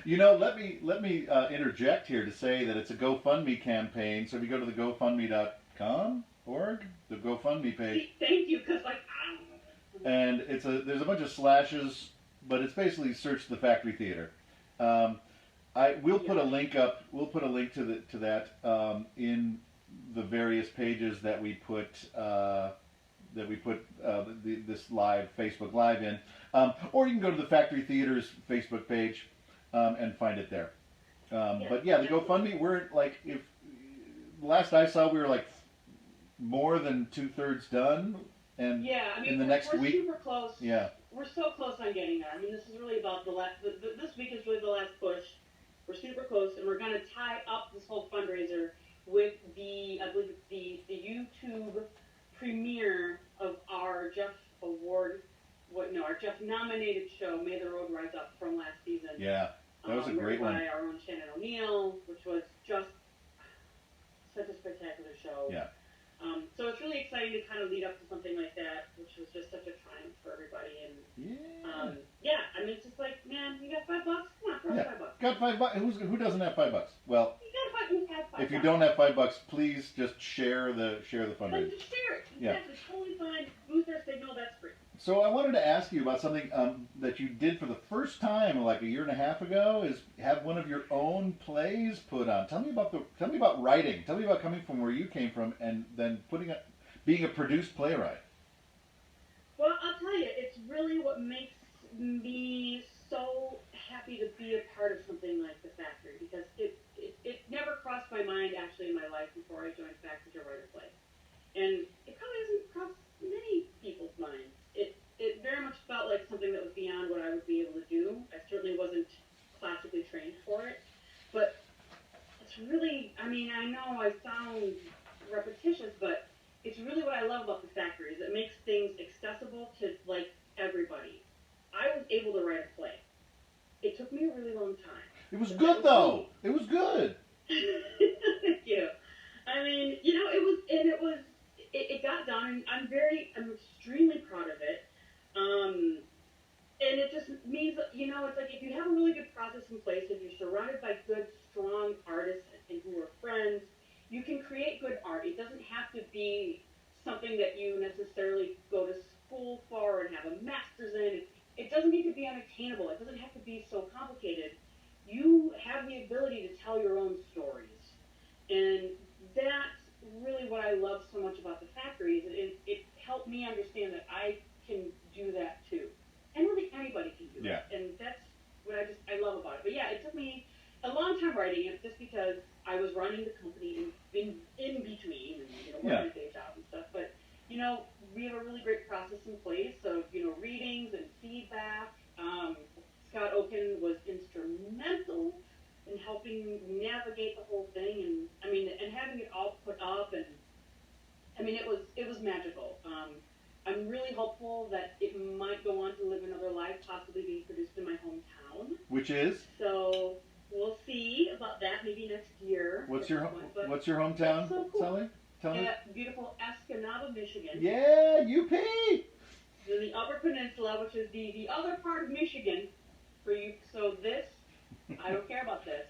[SPEAKER 4] a little bit.
[SPEAKER 1] Let me interject here to say that it's a GoFundMe campaign. So if you go to the GoFundMe.com, the GoFundMe page.
[SPEAKER 4] Thank you, because I don't know.
[SPEAKER 1] And there's a bunch of slashes, but it's basically search the Factory Theater. We'll put a link up. We'll put a link to that in the various pages that we put this live Facebook Live in, or you can go to the Factory Theater's Facebook page and find it there. But yeah, the GoFundMe, we're like, if last I saw, we were like more than 2/3 done, and in the next week,
[SPEAKER 4] we're super close.
[SPEAKER 1] Yeah,
[SPEAKER 4] we're so close on getting there. I mean, this is really about the last. This week is really the last push. We're super close, and we're going to tie up this whole fundraiser with I believe it's the YouTube premiere of our Jeff our Jeff nominated show, May the Road Rise Up, from last season.
[SPEAKER 1] Yeah, that was a great one.
[SPEAKER 4] By our own Shannon O'Neill, which was just such a spectacular show.
[SPEAKER 1] Yeah.
[SPEAKER 4] So it's really exciting to kind of lead up to something like that, which was just such a triumph for everybody. And I mean, it's just like, man, you got $5? Come on, throw $5.
[SPEAKER 1] Got $5? Who doesn't have $5? Well,
[SPEAKER 4] you have $5.
[SPEAKER 1] If you don't have $5, please just share the fundraiser.
[SPEAKER 4] Just share it. Exactly. Totally fine. Boost our signal. That's free.
[SPEAKER 1] So I wanted to ask you about something that you did for the first time, like a year and a half ago, is have one of your own plays put on. Tell me about writing. Tell me about coming from where you came from and then being a produced playwright?
[SPEAKER 4] Well, I'll tell you, it's really what makes me so happy to be a part of something like The Factory, because it never crossed my mind, actually, in my life before I joined Factory to write a play. And it probably hasn't crossed many people's minds. It very much felt like something that was beyond what I would be able to do. I certainly wasn't classically trained for it. But it's really, I mean, I know I sound repetitious, but it's really what I love about The Factory, is it makes things accessible to, like, everybody. I was able to write a play. It took me a really long time.
[SPEAKER 1] It was good, though. It was good.
[SPEAKER 4] Thank you. I mean, you know, it got done, and I'm extremely proud of it. And it just means that, you know, it's like if you have a really good process in place, if you're surrounded by good, strong artists and who are friends, you can create good art. It doesn't have to be something that you necessarily go to school for and have a master's in. It doesn't need to be unattainable. It doesn't have to be so complicated. You have the ability to tell your own stories. And that's really what I love so much about The Factory, is it helped me understand that I can do that too. And really anybody can do it. And that's what I love about it. But yeah, it took me a long time writing it, just because I was running the company in between, and, you know, working a day job and stuff. But, you know, we have a really great process in place of, you know, readings and feedback. Scott Oaken was instrumental in helping navigate the whole thing, and I mean, and having it all put up, and I mean, it was magical. I'm really hopeful that it might go on to live another life, possibly being produced in my hometown.
[SPEAKER 1] Which is?
[SPEAKER 4] So we'll see about that, maybe next year.
[SPEAKER 1] What's your hometown,
[SPEAKER 4] so cool.
[SPEAKER 1] Sully? Tell me.
[SPEAKER 4] Beautiful Escanaba, Michigan.
[SPEAKER 1] Yeah, UP.
[SPEAKER 4] In the Upper Peninsula, which is the other part of Michigan for you. So this, I don't care about this.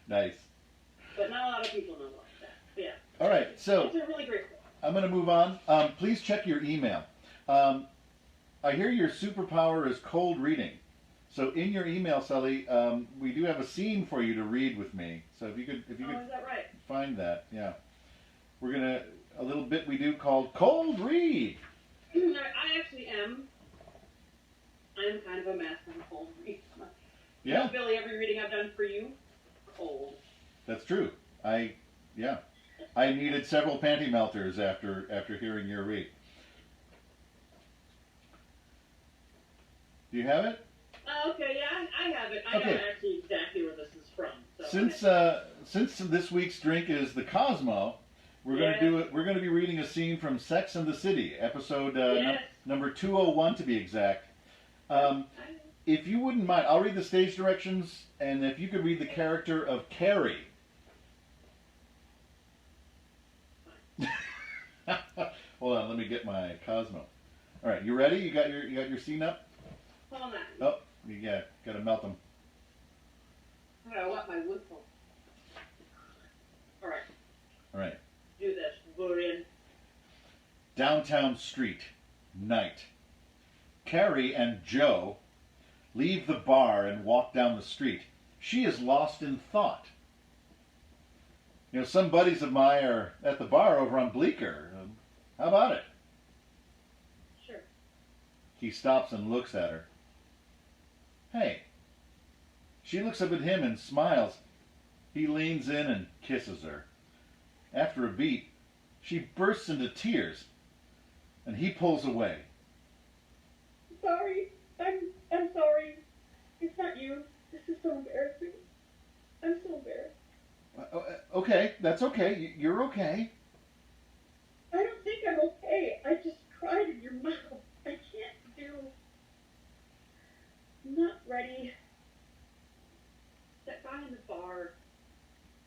[SPEAKER 1] Nice.
[SPEAKER 4] But not a lot of people know about that. But yeah.
[SPEAKER 1] All right, so
[SPEAKER 4] it's a really great book.
[SPEAKER 1] I'm going to move on. Please check your email. I hear your superpower is cold reading. So in your email, Sully, we do have a scene for you to read with me. So if you could
[SPEAKER 4] is that right?
[SPEAKER 1] Find that, yeah. We're gonna a little bit we do called cold read.
[SPEAKER 4] I actually am. I'm kind of a master of cold read. You know, Billy, every reading I've done for you, cold.
[SPEAKER 1] That's true. I needed several panty melters after hearing your read. Do you have it?
[SPEAKER 4] Okay, yeah, I have it. I know actually exactly where this is from. So
[SPEAKER 1] since this week's drink is the Cosmo, we're going to be reading a scene from Sex and the City, episode number 201 to be exact. If you wouldn't mind, I'll read the stage directions, and if you could read the character of Carrie. Hold on, let me get my Cosmo. All right, you ready? You got your scene up?
[SPEAKER 4] Hold on.
[SPEAKER 1] Oh, you got to melt them.
[SPEAKER 4] I want my wood phone. All right. Do this. Bullion.
[SPEAKER 1] Downtown street, night. Carrie and Joe leave the bar and walk down the street. She is lost in thought. You know, some buddies of mine are at the bar over on Bleecker. How about it?
[SPEAKER 4] Sure.
[SPEAKER 1] He stops and looks at her. Hey. She looks up at him and smiles. He leans in and kisses her. After a beat, she bursts into tears, and he pulls away.
[SPEAKER 4] Sorry. I'm sorry. It's not you. This is so embarrassing. I'm so embarrassed.
[SPEAKER 1] Okay, that's okay. You're okay.
[SPEAKER 4] I don't think I'm okay. I just cried in your mouth. I can't do... I'm not ready. That guy in the bar.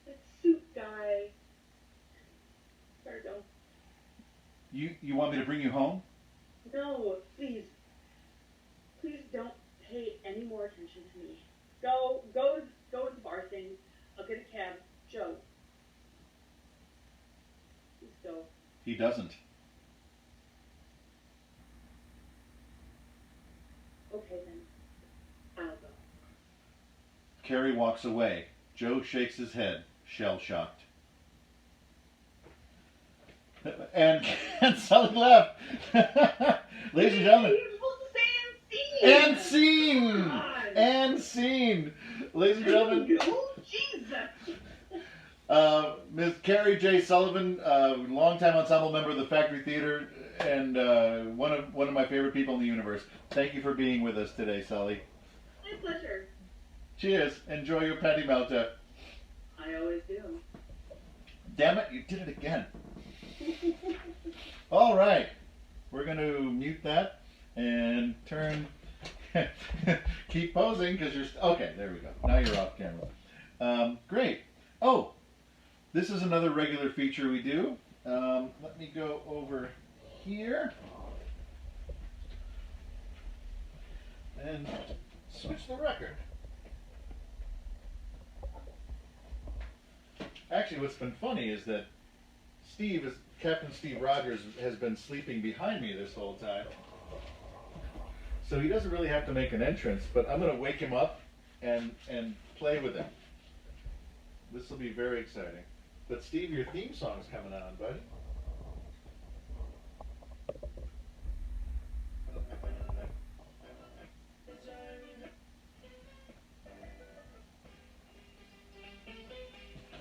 [SPEAKER 4] That suit guy. Better go.
[SPEAKER 1] You want me to bring you home?
[SPEAKER 4] No, please. Please don't pay any more attention to me. Go to the bar thing. I'll get a cab. Joe. Please go.
[SPEAKER 1] He doesn't.
[SPEAKER 4] Okay then. I'll go.
[SPEAKER 1] Carrie walks away. Joe shakes his head, shell-shocked. and Sully left. Ladies and gentlemen.
[SPEAKER 4] You're supposed to say
[SPEAKER 1] And scene!
[SPEAKER 4] God.
[SPEAKER 1] And scene! Ladies and gentlemen,
[SPEAKER 4] Oh, Jesus.
[SPEAKER 1] Ms. Carrie J. Sullivan, longtime ensemble member of the Factory Theater, and one of my favorite people in the universe. Thank you for being with us today, Sully.
[SPEAKER 4] My pleasure.
[SPEAKER 1] Cheers. Enjoy your patty melta.
[SPEAKER 4] I always do.
[SPEAKER 1] Damn it, you did it again. All right. We're going to mute that and turn... Keep posing because you're... Okay, there we go. Now you're off camera. Great. Oh, this is another regular feature we do. Let me go over here and switch the record. Actually, what's been funny is that Captain Steve Rogers has been sleeping behind me this whole time. So he doesn't really have to make an entrance, but I'm going to wake him up and play with him. This will be very exciting. But Steve, your theme song's coming on, buddy.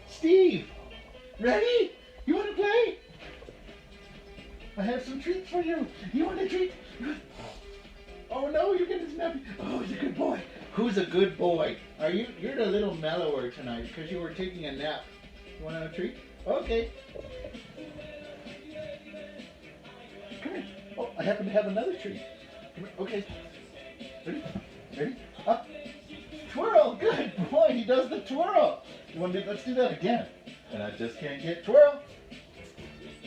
[SPEAKER 1] Steve! Ready? You want to play? I have some treats for you. You want a treat? Oh no, you're getting snappy. Oh, he's a good boy. Who's a good boy? You're a little mellower tonight because you were taking a nap. You want a treat? Okay. Come here. Oh, I happen to have another treat. Come here. Okay. Ready? Ready? Up. Twirl. Good boy. He does the twirl. Let's do that again. And I just can't get twirl.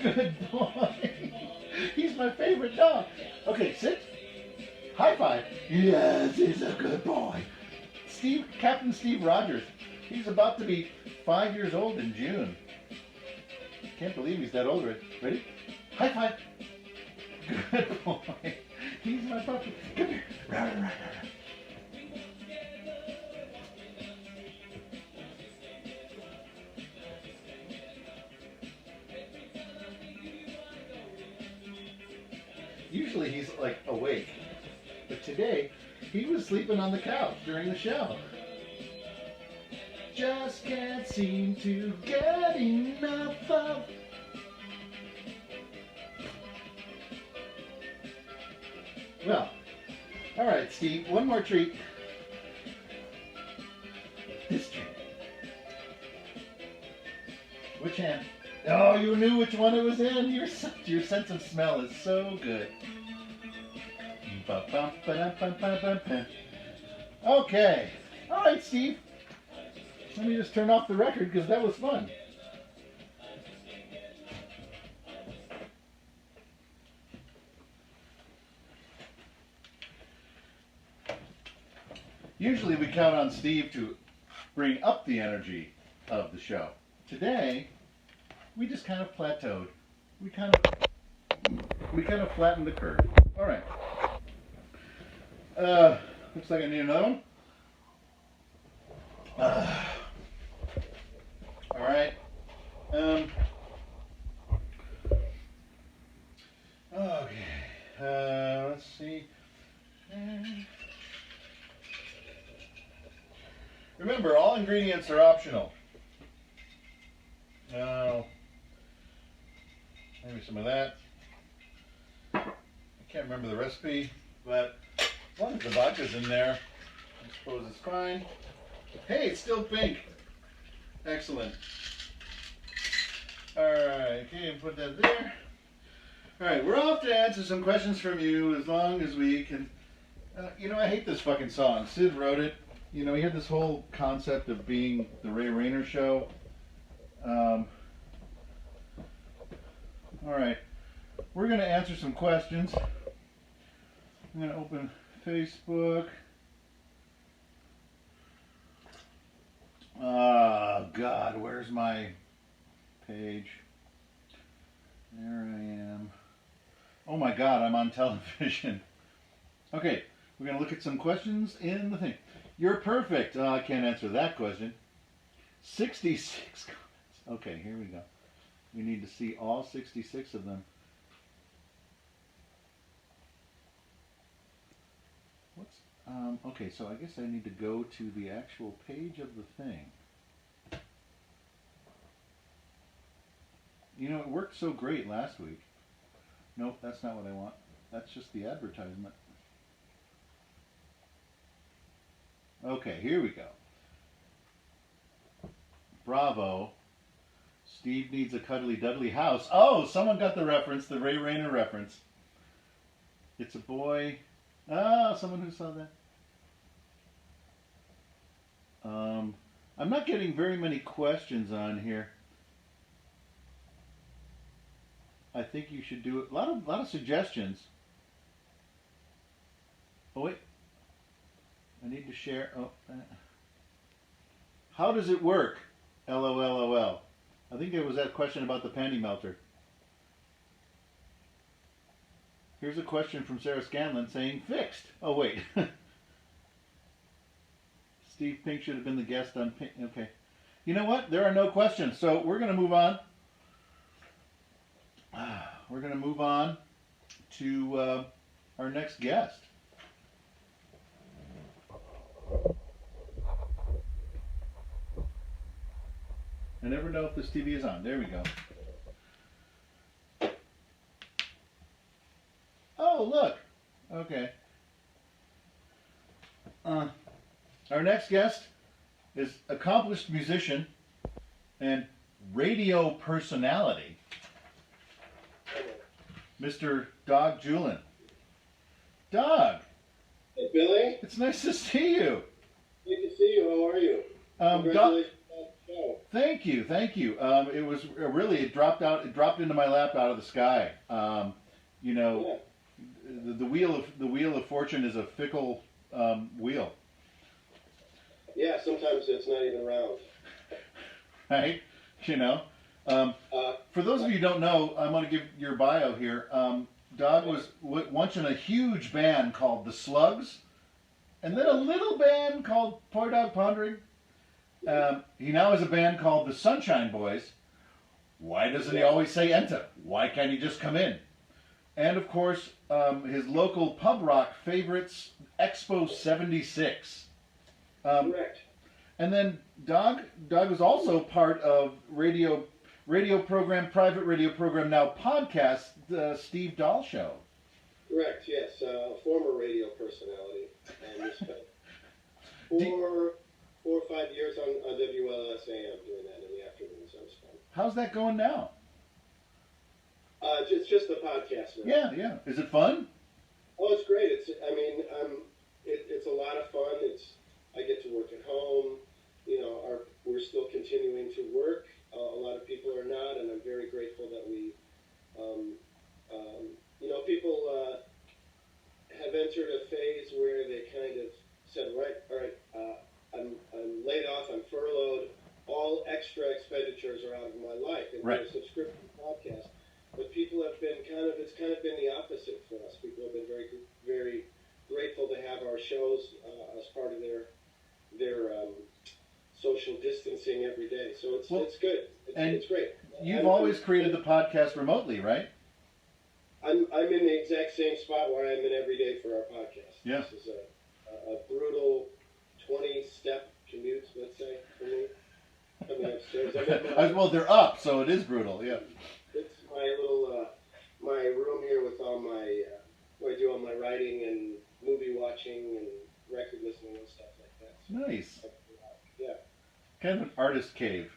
[SPEAKER 1] Good boy. He's my favorite dog. Okay, sit. High five. Yes, he's a good boy. Captain Steve Rogers. He's about to be 5 years old in June. Can't believe he's that old. Ready? High five. Good boy. He's my puppy. Come here. Rah, rah, rah, rah. Usually he's like awake, but today he was sleeping on the couch during the show. Just can't seem to get enough of. Well, all right, Steve, one more treat. This treat. Which hand? Oh, you knew which one it was in. Your sense of smell is so good. Okay. All right, Steve. Let me just turn off the record because that was fun. Usually we count on Steve to bring up the energy of the show. Today, we just kind of plateaued. We kind of flattened the curve. All right. Looks like I need another one. All right. Okay. Let's see. Remember, all ingredients are optional. Maybe some of that. I can't remember the recipe, but as long as the vodka's in there, I suppose it's fine. Hey, it's still pink. Excellent. Alright, okay, put that there. Alright, we're off to answer some questions from you as long as we can. I hate this fucking song. Sid wrote it. He had this whole concept of being the Ray Rayner show. Alright, we're going to answer some questions. I'm going to open Facebook. Oh, God, where's my page? There I am. Oh, my God, I'm on television. Okay, we're going to look at some questions in the thing. You're perfect. I can't answer that question. 66 comments. Okay, here we go. We need to see all 66 of them. What's okay? So I guess I need to go to the actual page of the thing. You know, it worked so great last week. Nope, that's not what I want. That's just the advertisement. Okay, here we go. Bravo. Steve needs a cuddly Dudley house. Oh, someone got the reference, the Ray Rayner reference. It's a boy. Oh, someone who saw that. I'm not getting very many questions on here. I think you should do it. A lot of suggestions. Oh wait, I need to share. Oh, how does it work? LOLOL. I think there was that question about the panty melter. Here's a question from Sarah Scanlon saying fixed. Oh wait. Steve Pink should have been the guest on Pink. Okay. You know what? There are no questions, so we're going to move on. We're going to move on to our next guest. I never know if this TV is on. There we go. Oh, look. Okay. Our next guest is accomplished musician and radio personality, Mr. Dag Juhlin. Dag.
[SPEAKER 5] Hey, Billy.
[SPEAKER 1] It's nice to see you.
[SPEAKER 5] Good to see you. How are you? Congratulations on the show.
[SPEAKER 1] Thank you. It was really, it dropped into my lap out of the sky. You know, yeah. the wheel of fortune is a fickle wheel.
[SPEAKER 5] Yeah, sometimes it's not even round.
[SPEAKER 1] Right? You know. For those of you who don't know, I'm going to give your bio here. Dag was once in a huge band called the Slugs, and then a little band called Poor Dog Pondering. He now has a band called the Sunshine Boys. Why doesn't he always say enter? Why can't he just come in? And of course, his local pub rock favorites, Expo 76.
[SPEAKER 5] Correct.
[SPEAKER 1] And then Dag was also part of private radio program, now podcast, the Steve Dahl Show.
[SPEAKER 5] Correct, yes. Former radio personality. We spent 4 or 5 years on WLSAM doing that in the afternoons. That was fun.
[SPEAKER 1] How's that going now?
[SPEAKER 5] It's just the podcast now.
[SPEAKER 1] Yeah. Is it fun?
[SPEAKER 5] Oh, it's great. It's a lot of fun. I get to work at home. You know, we're still continuing to work. A lot of people are not, and I'm very grateful that we, people have entered a phase where they kind of said, all right, I'm laid off, I'm furloughed, all extra expenditures are out of my life, and
[SPEAKER 1] right.
[SPEAKER 5] We're a subscription podcast. But people have been it's kind of been the opposite for us. People have been very, very grateful to have our shows as part of their social distancing every day. So it's good. It's great.
[SPEAKER 1] You've always created the podcast remotely, right?
[SPEAKER 5] I'm in the exact same spot where I'm in every day for our podcast.
[SPEAKER 1] Yeah.
[SPEAKER 5] This is a brutal 20-step commute, let's say, for me. Coming upstairs.
[SPEAKER 1] Well, they're up, so it is brutal. Yeah.
[SPEAKER 5] It's my little my room here with all my where I do all my writing and movie watching and record listening and stuff like that. So
[SPEAKER 1] nice.
[SPEAKER 5] Yeah.
[SPEAKER 1] Kind of an artist cave.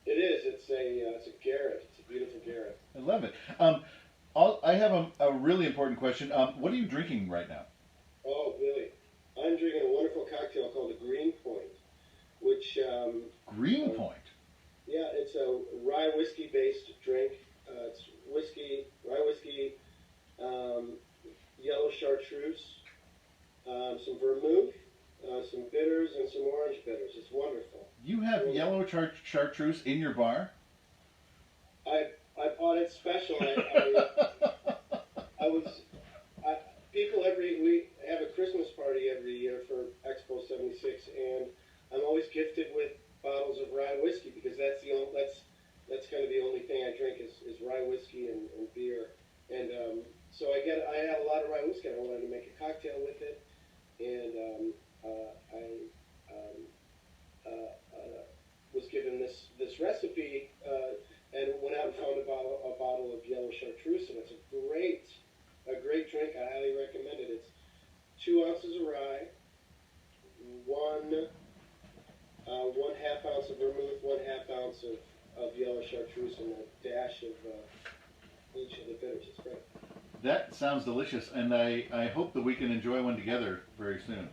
[SPEAKER 5] It is. It's a garret. It's a beautiful garret.
[SPEAKER 1] I love it. I have a really important question. What are you drinking right now?
[SPEAKER 5] Oh, Billy. I'm drinking a wonderful cocktail called a Green Point, which...
[SPEAKER 1] Green Point?
[SPEAKER 5] Yeah, it's a rye whiskey-based drink. It's rye whiskey, yellow chartreuse, some vermouth, some bitters, and some orange bitters. It's wonderful. You
[SPEAKER 1] have yellow chartreuse in your bar?
[SPEAKER 5] I bought it special. We have a Christmas party every year for Expo 76, and I'm always gifted with bottles of rye whiskey because that's kind of the only thing
[SPEAKER 1] sounds delicious, and I hope that we can enjoy one together very soon.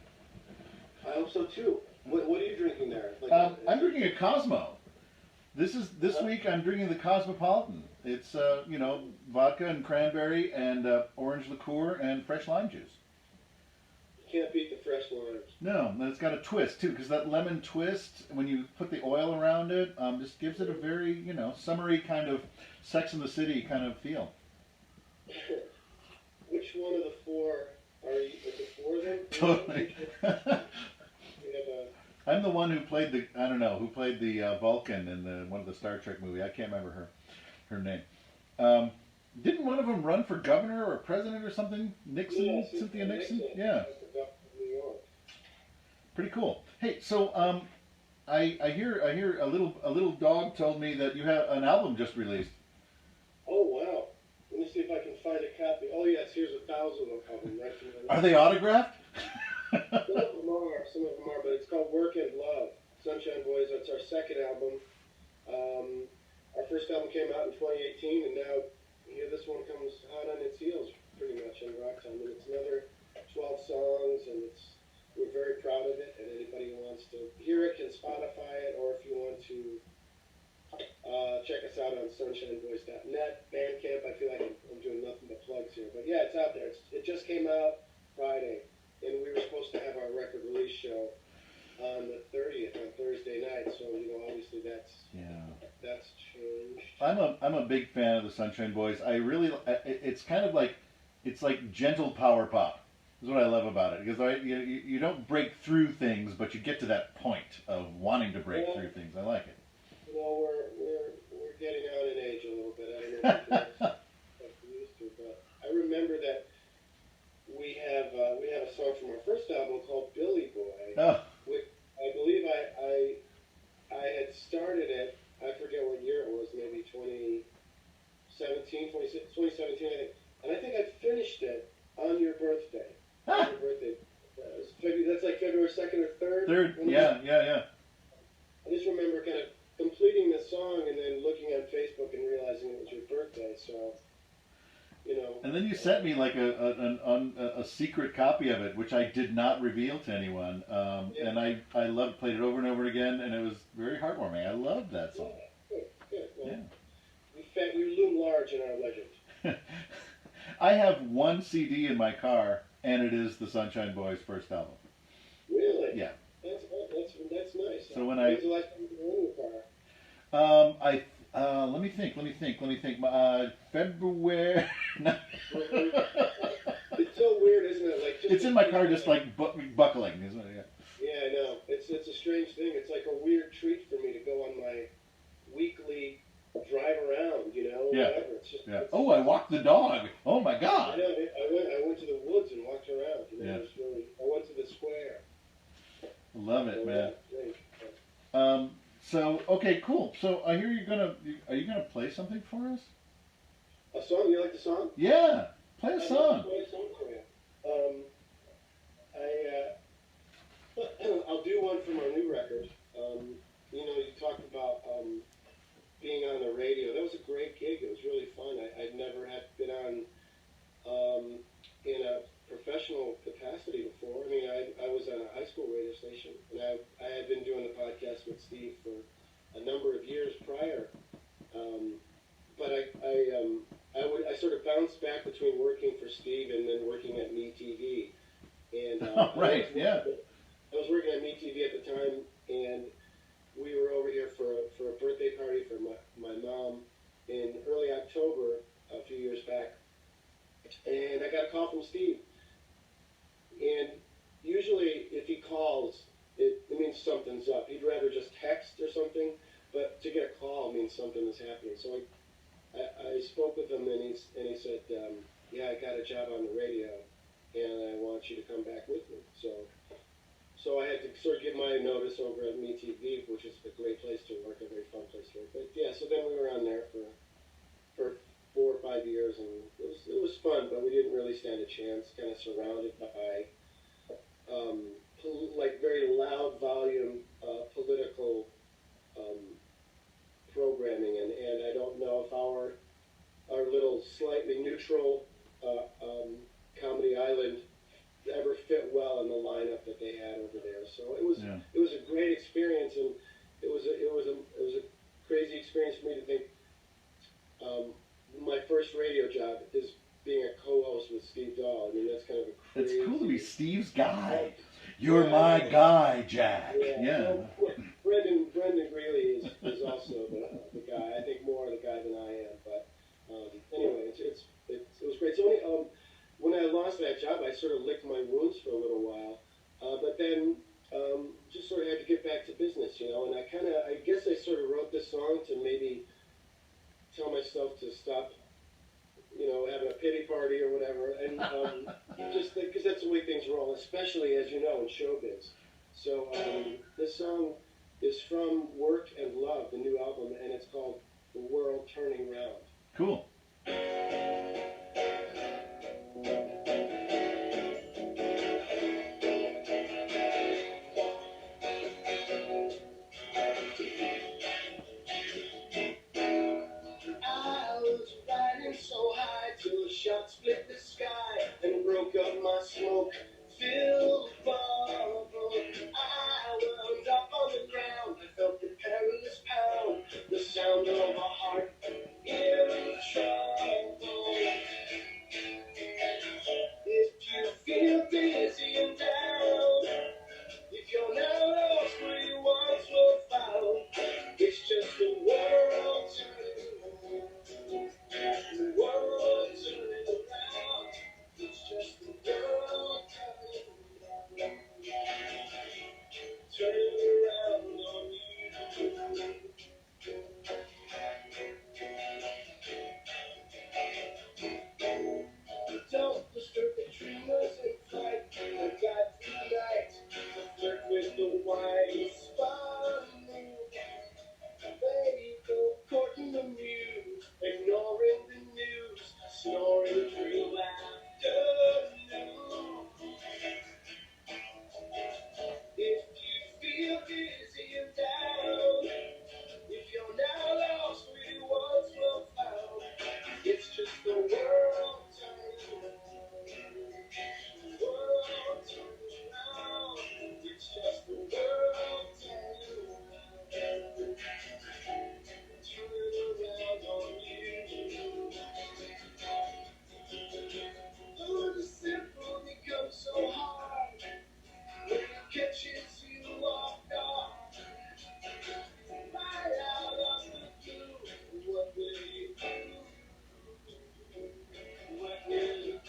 [SPEAKER 5] I hope so too. What are you drinking there?
[SPEAKER 1] I'm drinking a Cosmo. This week I'm drinking the Cosmopolitan. It's vodka and cranberry and orange liqueur and fresh lime juice.
[SPEAKER 5] You can't beat the fresh limes.
[SPEAKER 1] No, and it's got a twist too, because that lemon twist, when you put the oil around it, just gives it a very summery kind of Sex and the City kind of feel.
[SPEAKER 5] Which one of the four are you? Is it four of them?
[SPEAKER 1] Totally.
[SPEAKER 5] We have
[SPEAKER 1] I'm the one who played the Vulcan in one of the Star Trek movie. I can't remember her name. Didn't one of them run for governor or president or something? Nixon,
[SPEAKER 5] Yes,
[SPEAKER 1] Cynthia Nixon.
[SPEAKER 5] Nixon.
[SPEAKER 1] Yeah,
[SPEAKER 5] New York.
[SPEAKER 1] pretty cool. Hey, so I hear a little dog told me that you have an album just released.
[SPEAKER 5] Oh wow! Let me see if I can find a copy. Oh yes, here's 1,000 of them right from the
[SPEAKER 1] Are they autographed?
[SPEAKER 5] Some of them are, but it's called Work and Love. Sunshine Boys, that's our second album. Our first album came out in 2018, and now this one comes hot on its heels pretty much in rock time. And it's another 12 songs, and we're very proud of it, and anybody who wants to hear it can Spotify it, or if you want to check us out on sunshineboys.net, Bandcamp. I feel like I'm doing nothing but plugs here, but yeah, it's out there. It just came out Friday. And we were supposed to have our record release show on the 30th, on Thursday night. So obviously that's changed.
[SPEAKER 1] I'm a big fan of the Sunshine Boys. I really it's kind of like gentle power pop. Is what I love about it, because you don't break through things, but you get to that point of wanting to break through things. I like it.
[SPEAKER 5] We're getting out in age a little bit. I don't know if we used to, but I remember that. We have a song from our first album called Billy Boy, which I believe I had started it. I forget what year it was, maybe 2017, I think. And I think I finished it on your birthday. On your birthday. That's like February 2nd or 3rd.
[SPEAKER 1] Yeah.
[SPEAKER 5] I just remember kind of completing the song and then looking on Facebook and realizing it was your birthday. So.
[SPEAKER 1] And then you sent me like a secret copy of it, which I did not reveal to anyone. And I played it over and over again, and it was very heartwarming. I loved that song.
[SPEAKER 5] Good. Well, you loom large in our legend.
[SPEAKER 1] I have one CD in my car, and it is the Sunshine Boys' first album.
[SPEAKER 5] Really?
[SPEAKER 1] Yeah.
[SPEAKER 5] That's nice.
[SPEAKER 1] So when
[SPEAKER 5] When's the last time you were in your car?
[SPEAKER 1] Let me think. February.
[SPEAKER 5] It's so weird, isn't it? Like
[SPEAKER 1] it's in my car, just like buckling, isn't it?
[SPEAKER 5] Yeah, I know. It's a strange thing. It's like a weird treat for me to go on my weekly drive around.
[SPEAKER 1] Yeah.
[SPEAKER 5] Whatever. It's just.
[SPEAKER 1] Yeah. Oh, I walked the dog. Oh my God.
[SPEAKER 5] I know. I went to the woods and walked around.
[SPEAKER 1] Yeah.
[SPEAKER 5] I went to the square.
[SPEAKER 1] Love it, man.
[SPEAKER 5] Yeah.
[SPEAKER 1] So okay, cool. So I hear are you gonna play something for us?
[SPEAKER 5] A song? You like the song?
[SPEAKER 1] Yeah, play a song.
[SPEAKER 5] I'll play a song for you. I'll do one from our new record. You talked about being on the radio. That was a great gig. It was really fun. I'd never had been on in a professional capacity before. I mean, I was on a high school radio station, and I had been doing the podcast with Steve for a number of years prior. But I sort of bounced back between working for Steve and then working at MeTV. And
[SPEAKER 1] right,
[SPEAKER 5] I was working at MeTV at the time, and we were over here for a birthday party for my mom in early October a few years back. And I got a call from Steve. And usually if he calls, it means something's up. He'd rather just text or something, but to get a call means something is happening. So I spoke with him, and he said, yeah, I got a job on the radio, and I want you to come back with me. So I had to sort of give my notice over at MeTV, which is a great place to work, a very fun place to work. But yeah, so then we were on there for 4 or 5 years, and it was fun, but we didn't really stand a chance. Kind of surrounded by like very loud volume political programming, and I don't know if our little slightly neutral the island ever fit well in the lineup that they had over there. So it was a great experience, and it was a crazy experience for me to think. My first radio job is being a co-host with Steve Dahl. I mean, that's kind of a crazy.
[SPEAKER 1] It's cool to be Steve's guy. You're my guy, Jack. Yeah.
[SPEAKER 5] Well, Brendan Greeley is also the guy. I think more the guy than I am. But anyway, it was great. So when I lost that job, I sort of licked my wounds for a little while. But then just sort of had to get back to business, you know. And I guess I sort of wrote this song to maybe tell myself to stop, you know, having a pity party or whatever, and just because that's the way things roll, especially as you know in showbiz. So this song is from Work and Love, the new album, and it's called "The World Turning Round."
[SPEAKER 1] Cool.
[SPEAKER 5] Shot split the sky and broke up my smoke-filled bubble. I wound up on the ground. I felt the perilous pound, the sound of a heart in trouble. If you feel dizzy and down, if you're now lost where you once were found, it's just the world turning around. The world turning around. It's just the world turning around. Turning around on you. Don't disturb the dreamers in flight. I got through the night to flirt with the white spot. Baby, go courting the muse, ignoring the news, snoring through afternoon. If you feel dizzy and down, if you're now lost where you once were found, it's just the world turning around. The world turning around. It's just the world turning around. Turning around on you. Oh, the simple becomes so hard when it catches you off guard. Right out of the blue, what will you do? What will you do?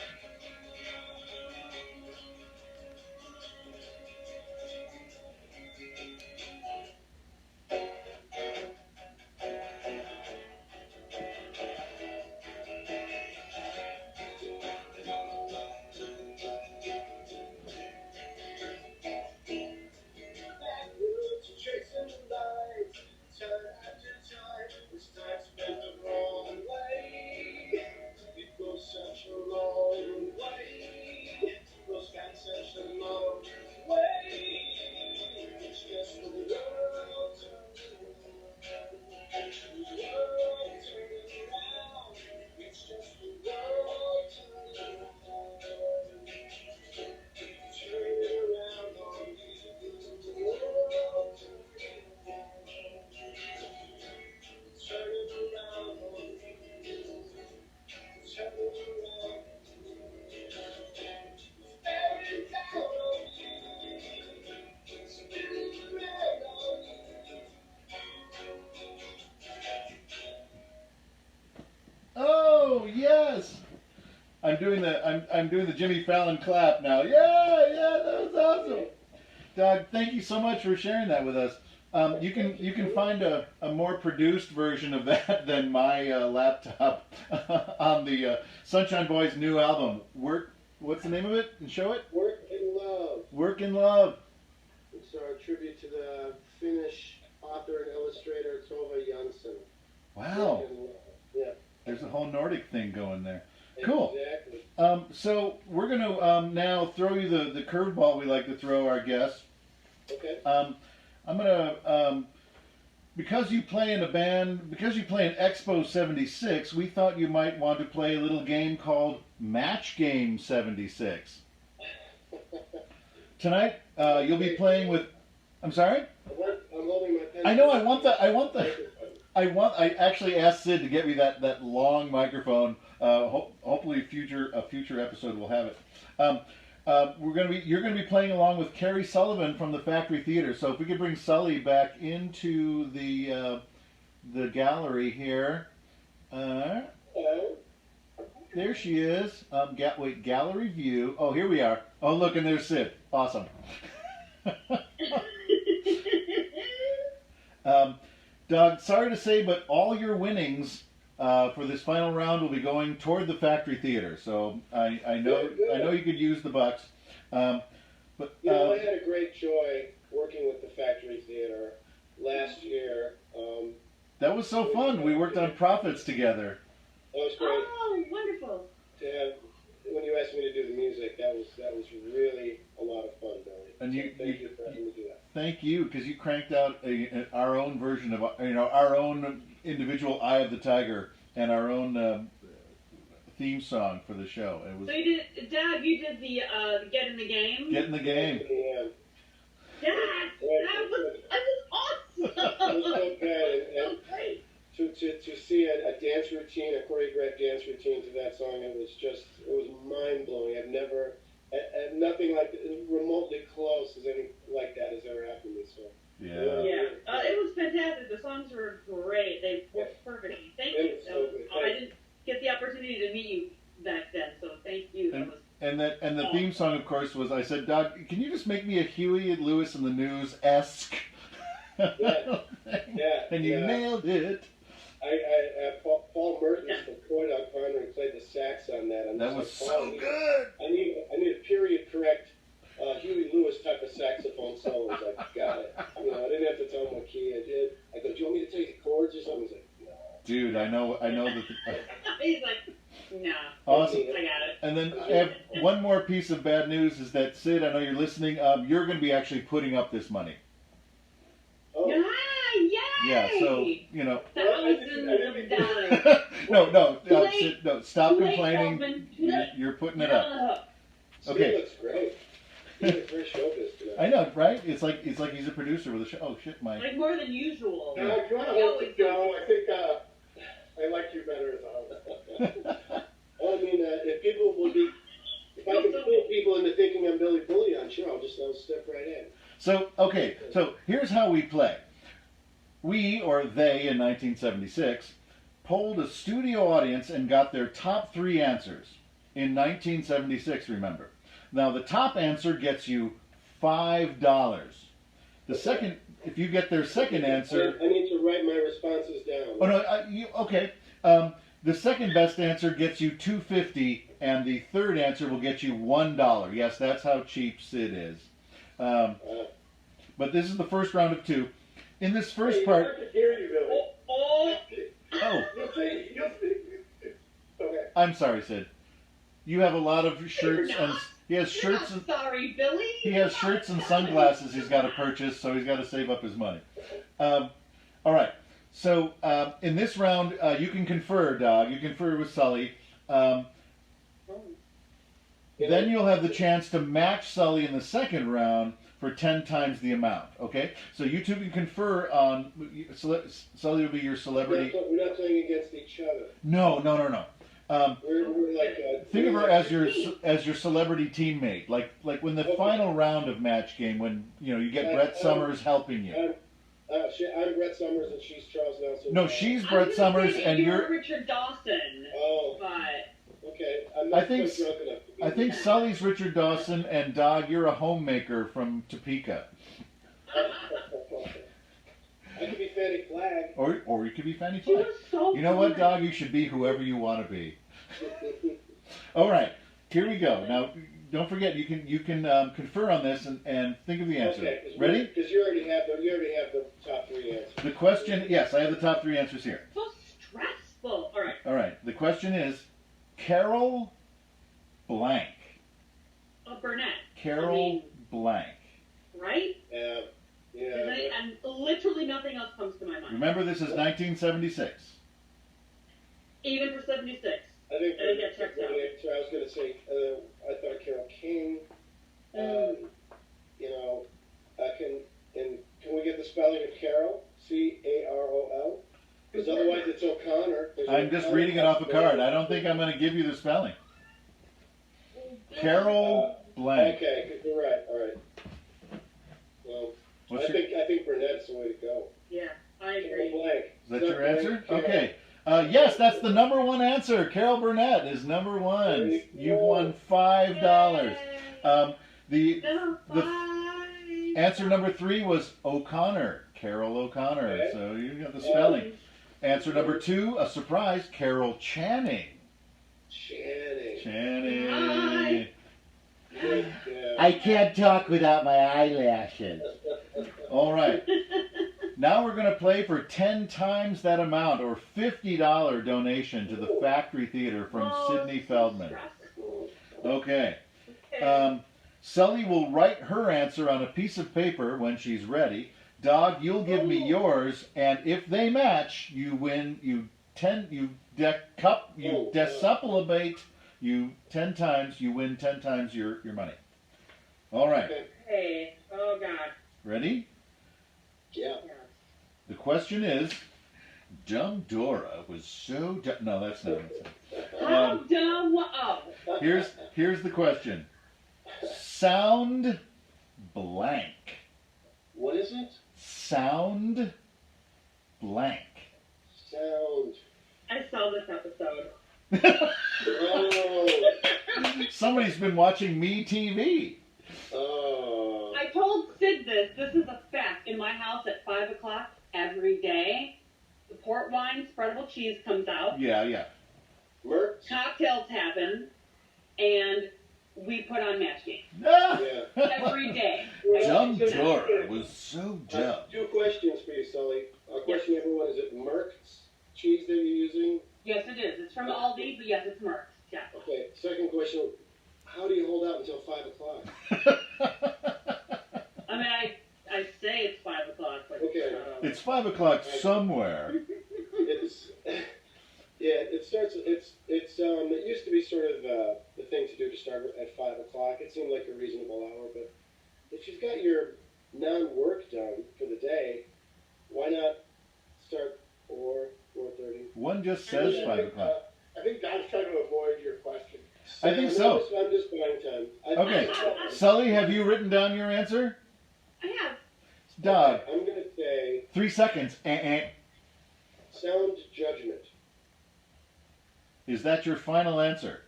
[SPEAKER 5] Backwards, chasing the lights, time after time, this time spent the wrong way. It goes such a long way. Goes back such a long way. It's just the world turning around. The world turning around. It's just the world turning around. Turning around on you. The world turning around. Turning around on you. Turning around. Bearing down on you. Spinning around on you.
[SPEAKER 1] Oh yes. I'm doing the Jimmy Fallon clap now. Yeah, that was awesome. Doug, thank you so much for sharing that with us. You can find a more produced version of that than my laptop on the Sunshine Boys' new album. What's the name of it? And show it.
[SPEAKER 5] Work in Love.
[SPEAKER 1] Work in Love.
[SPEAKER 5] It's our tribute to the Finnish author and illustrator Tove Jansson.
[SPEAKER 1] Wow.
[SPEAKER 5] Work in Love. Yeah.
[SPEAKER 1] There's a whole Nordic thing going there. Cool.
[SPEAKER 5] Exactly.
[SPEAKER 1] So we're going to now throw you the curveball we like to throw our guests.
[SPEAKER 5] Okay.
[SPEAKER 1] I'm going to, because you play in Expo 76, we thought you might want to play a little game called Match Game 76. Tonight, you'll be playing with. I'm sorry.
[SPEAKER 5] I'm holding my pen.
[SPEAKER 1] I know. I actually asked Sid to get me that long microphone. Hopefully, a future episode will have it. You're gonna be playing along with Carrie Sullivan from the Factory Theater. So if we could bring Sully back into the gallery here. There she is. Gallery view. Oh, here we are. Oh, look, and there's Sid. Awesome. Doug, sorry to say, but all your winnings for this final round will be going toward the Factory Theater. So I know you could use the bucks. But
[SPEAKER 5] I had a great joy working with the Factory Theater last year.
[SPEAKER 1] That was so fun. We worked on Profits together.
[SPEAKER 5] That was great.
[SPEAKER 4] Oh, wonderful.
[SPEAKER 5] To have, when you asked me to do the music, that was really a lot of fun, Billy.
[SPEAKER 1] And
[SPEAKER 5] Thank you for letting me do that.
[SPEAKER 1] Thank you, because you cranked out our own version of our own individual Eye of the Tiger and our own theme song for the show. It was.
[SPEAKER 4] So you did, Dad. You did the Get in the Game.
[SPEAKER 1] Get in the Game.
[SPEAKER 5] Yeah.
[SPEAKER 4] Dad, that was awesome.
[SPEAKER 5] It was so bad. And
[SPEAKER 4] Great.
[SPEAKER 5] to see a dance routine, a choreographed dance routine to that song, it was mind blowing. Nothing like remotely close as any like that has ever happened to me. So
[SPEAKER 1] Yeah.
[SPEAKER 4] Yeah, it was fantastic. The songs were great. They were perfect. Thank you.
[SPEAKER 5] So good.
[SPEAKER 4] I didn't get the opportunity to meet you back then, so thank you.
[SPEAKER 1] And the theme song, of course, was I said, Doug, can you just make me a Huey Lewis and the News-esque?
[SPEAKER 5] Yeah.
[SPEAKER 1] And you nailed it.
[SPEAKER 5] Paul Mertens from Coy Dog Connery played the sax on that. And
[SPEAKER 1] That was so good.
[SPEAKER 5] I need a period correct Huey Lewis type of saxophone solo. I was like, got it. I didn't have to tell him what key I did. I go, do you want me to tell you the chords or something? He's like, no.
[SPEAKER 1] Dude, I know that.
[SPEAKER 4] He's like, nah.
[SPEAKER 1] Awesome.
[SPEAKER 4] I got it.
[SPEAKER 1] And then I have one more piece of bad news is that, Sid, I know you're listening. You're going to be actually putting up this money.
[SPEAKER 5] Oh.
[SPEAKER 4] Yay!
[SPEAKER 1] Yeah, so,
[SPEAKER 4] Thousands of dollars.
[SPEAKER 1] No, stop
[SPEAKER 4] Too late,
[SPEAKER 1] complaining.
[SPEAKER 4] Feldman.
[SPEAKER 1] You're putting it
[SPEAKER 4] You're
[SPEAKER 1] up.
[SPEAKER 4] on the hook.
[SPEAKER 5] Steve
[SPEAKER 1] Okay.
[SPEAKER 5] looks great. He looks very showbiz tonight.
[SPEAKER 1] I know, right? It's like he's a producer with a show. Oh shit, Mike.
[SPEAKER 4] Like more than usual.
[SPEAKER 5] No, if you want to hold the show, I think I like you better as a host. Well, I mean, if I can fool people into thinking I'm Billy Bullion, sure, I'll step right in.
[SPEAKER 1] So here's how we play. We, or they, in 1976, polled a studio audience and got their top 3 answers. In 1976, remember. Now, the top answer gets you $5. The second, if you get their second answer...
[SPEAKER 5] I need to write my responses down.
[SPEAKER 1] Oh, no, okay. The second best answer gets you $2.50, and the third answer will get you $1. Yes, that's how cheap Sid is. But this is the first round of 2. In this first part...
[SPEAKER 5] I can hear you, Billy.
[SPEAKER 1] Oh.
[SPEAKER 5] You'll see. Okay.
[SPEAKER 1] I'm sorry, Sid. You have a lot of shirts and... He has shirts and...
[SPEAKER 4] Sorry, Billy.
[SPEAKER 1] He has shirts and sunglasses he's got to purchase, so he's got to save up his money. All right. So, in this round, you can confer, Dag. You confer with Sully. Then you'll have the chance to match Sully in the second round for 10 times the amount. Okay? So you two can confer on... Sully will be your celebrity...
[SPEAKER 5] We're not playing against each other.
[SPEAKER 1] No.
[SPEAKER 5] We're like...
[SPEAKER 1] Think of her as your celebrity teammate. Like when the final round of Match Game, when you get Brett Summers helping you.
[SPEAKER 5] I'm Brett Summers and she's Charles Nelson.
[SPEAKER 1] No, she's Brett Summers and you're
[SPEAKER 4] Richard Dawson.
[SPEAKER 5] Oh.
[SPEAKER 4] But...
[SPEAKER 5] Okay, I'm not quite drunk enough to be
[SPEAKER 1] I think Sully's Richard Dawson, and Dag, you're a homemaker from Topeka.
[SPEAKER 5] I could be Fanny Flagg.
[SPEAKER 1] Or you could be Fanny
[SPEAKER 4] She
[SPEAKER 1] Flagg.
[SPEAKER 4] was so
[SPEAKER 1] You know what,
[SPEAKER 4] good.
[SPEAKER 1] Dag? You should be whoever you want to be. All right, here we go. Now, don't forget, you can confer on this and think of the answer.
[SPEAKER 5] Okay,
[SPEAKER 1] Ready?
[SPEAKER 5] Because you already have the top 3 answers.
[SPEAKER 1] The question, yes, I have the top 3 answers here.
[SPEAKER 4] So stressful. All right.
[SPEAKER 1] All right, the question is Carol blank.
[SPEAKER 4] Burnett.
[SPEAKER 1] Carol blank.
[SPEAKER 4] Right?
[SPEAKER 5] Yeah.
[SPEAKER 4] And literally nothing else comes to my mind.
[SPEAKER 1] Remember, this is 1976.
[SPEAKER 4] Even for 76.
[SPEAKER 5] I think
[SPEAKER 4] I think that checks out.
[SPEAKER 5] so I was going to say, I thought Carole King. You know, can we get the spelling of Carol? Carol? Because otherwise it's O'Connor. There's
[SPEAKER 1] I'm just
[SPEAKER 5] O'Connor
[SPEAKER 1] reading it off a card.
[SPEAKER 5] possibility.
[SPEAKER 1] I don't think I'm going to give you the spelling. Carol blank.
[SPEAKER 5] Okay, you're right. All right. Well,
[SPEAKER 1] What's
[SPEAKER 5] I
[SPEAKER 1] your,
[SPEAKER 5] think Burnett's the way to go.
[SPEAKER 4] Yeah, I
[SPEAKER 5] Carol
[SPEAKER 4] agree.
[SPEAKER 5] blank.
[SPEAKER 1] is that your answer?
[SPEAKER 5] Carol.
[SPEAKER 1] Okay. Yes, that's the number one answer. Carol Burnett is number one. You've won $5. The answer number 3 was O'Connor. Carol O'Connor.
[SPEAKER 5] Okay.
[SPEAKER 1] So you got the spelling. Answer number 2, a surprise, Carol Channing. Channing.
[SPEAKER 5] Yeah.
[SPEAKER 6] I can't talk without my eyelashes.
[SPEAKER 1] All right. Now we're going to play for 10 times that amount, or $50 donation to the Factory Theater from Sidney Feldman. Okay. Sully will write her answer on a piece of paper when she's ready. Dag, you'll give me yours, and if they match, you win. You desupplement. You 10 times. You win 10 times your money. All right.
[SPEAKER 4] Hey, oh God.
[SPEAKER 1] Ready?
[SPEAKER 5] Yeah.
[SPEAKER 1] The question is, Dumb Dora was so dumb. No, that's not it.
[SPEAKER 4] How dumb? Oh.
[SPEAKER 1] Here's the question. Sound blank.
[SPEAKER 5] What is it?
[SPEAKER 1] Sound blank.
[SPEAKER 5] Sound.
[SPEAKER 4] I saw this episode.
[SPEAKER 5] Oh.
[SPEAKER 1] Somebody's been watching Me TV.
[SPEAKER 5] Oh.
[SPEAKER 4] I told Sid this. This is a fact. In my house at 5 o'clock every day, the port wine spreadable cheese comes out.
[SPEAKER 1] Yeah.
[SPEAKER 5] Merc?
[SPEAKER 4] Cocktails happen, and we put on Match Game
[SPEAKER 5] Yeah.
[SPEAKER 4] every day.
[SPEAKER 1] Dumb Dora was so dumb.
[SPEAKER 5] 2 questions for you, Sully. Question number 1, is it Merck's cheese that you're using?
[SPEAKER 4] Yes, it is. It's from Aldi, but yes, it's Merck's. Yeah.
[SPEAKER 5] Okay, second question, how do you hold out until 5 o'clock?
[SPEAKER 4] I mean, I say it's 5 o'clock, but
[SPEAKER 5] Okay.
[SPEAKER 1] It's 5 o'clock somewhere.
[SPEAKER 5] It's, yeah, it starts, it used to be sort of the thing to do to start at 5 o'clock. It seemed like a reasonable hour, but if you've got your non-work done for the day, why not start 4:30?
[SPEAKER 1] One just says 5 o'clock.
[SPEAKER 7] I think Don's trying to avoid your question.
[SPEAKER 1] I think so.
[SPEAKER 5] I'm just buying time.
[SPEAKER 1] Okay. Sully, have you written down your answer?
[SPEAKER 4] I have.
[SPEAKER 1] Doug,
[SPEAKER 5] I'm going to say
[SPEAKER 1] 3 seconds.
[SPEAKER 5] sound judgment.
[SPEAKER 1] Is that your final answer?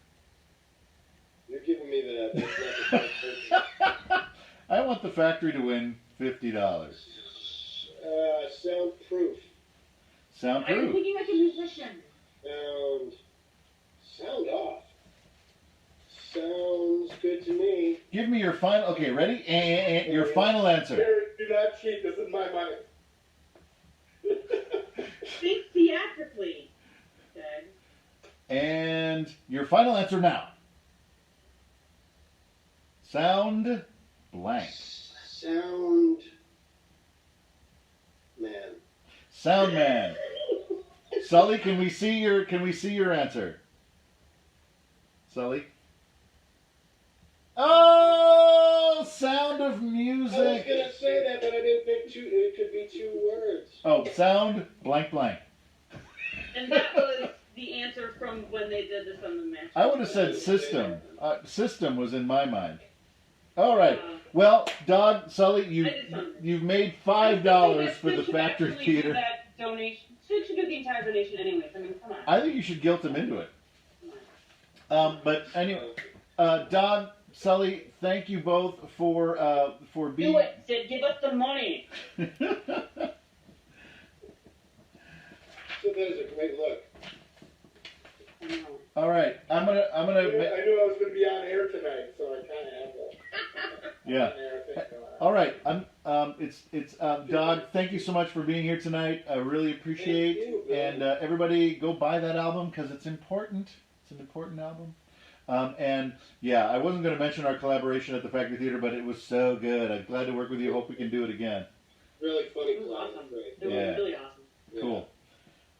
[SPEAKER 5] You're giving me that. That's not the question.
[SPEAKER 1] I want the factory to win $50.
[SPEAKER 5] Soundproof.
[SPEAKER 4] I'm
[SPEAKER 1] Soundproof.
[SPEAKER 4] thinking like a musician.
[SPEAKER 5] Sound off. Sounds good to me.
[SPEAKER 1] Give me your final. Okay, ready? Your final answer.
[SPEAKER 7] Here, do not cheat. This is my money.
[SPEAKER 4] Think theatrically, Doug.
[SPEAKER 1] And your final answer now. Sound blank.
[SPEAKER 5] Sound man.
[SPEAKER 1] Sound man. Sully, can we see your answer? Sully? Oh, Sound of
[SPEAKER 5] I was
[SPEAKER 1] Music.
[SPEAKER 5] gonna say that, but I didn't think it could be 2 words.
[SPEAKER 1] Oh, sound blank blank.
[SPEAKER 4] And that was the answer from when they did this on the match.
[SPEAKER 1] I would have said system. System was in my mind. All right. Well, Doug, Sully, you've made $5 for the Factory Theater.
[SPEAKER 4] That donation. Sid should do the entire donation anyways. I mean, come on.
[SPEAKER 1] I think you should guilt him into it. But anyway, Doug, Sully, thank you both for being.
[SPEAKER 4] Do it, Sid. Give us the money.
[SPEAKER 5] So that is a great look.
[SPEAKER 4] I know.
[SPEAKER 1] All right, I'm gonna.
[SPEAKER 7] I knew I was going to be on air tonight, so I kind of have that
[SPEAKER 1] Yeah.
[SPEAKER 7] on-air thing going on.
[SPEAKER 1] All right. It's Doug. Thank you so much for being here tonight. I really appreciate.
[SPEAKER 5] Thank you, Bill.
[SPEAKER 1] And everybody, go buy that album because it's important. It's an important album. And yeah, I wasn't going to mention our collaboration at the Factory Theater, but it was so good. I'm glad to work with you. Hope we can do it again.
[SPEAKER 5] Really funny.
[SPEAKER 4] It was awesome.
[SPEAKER 5] Great.
[SPEAKER 4] It was
[SPEAKER 1] Yeah.
[SPEAKER 4] really awesome.
[SPEAKER 5] Yeah.
[SPEAKER 1] Cool.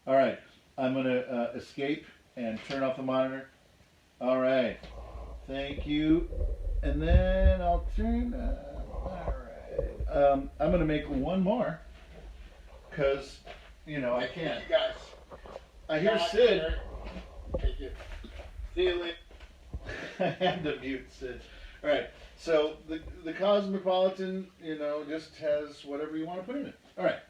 [SPEAKER 1] All right. I'm going to escape and turn off the monitor. All right. Thank you. And then I'll turn. All right. I'm gonna make one more, cause you know I can't.
[SPEAKER 7] You guys.
[SPEAKER 1] I hear Sid.
[SPEAKER 7] Thank you. See you later.
[SPEAKER 1] I had to mute Sid. All right. So the Cosmopolitan, you know, just has whatever you want to put in it. All right.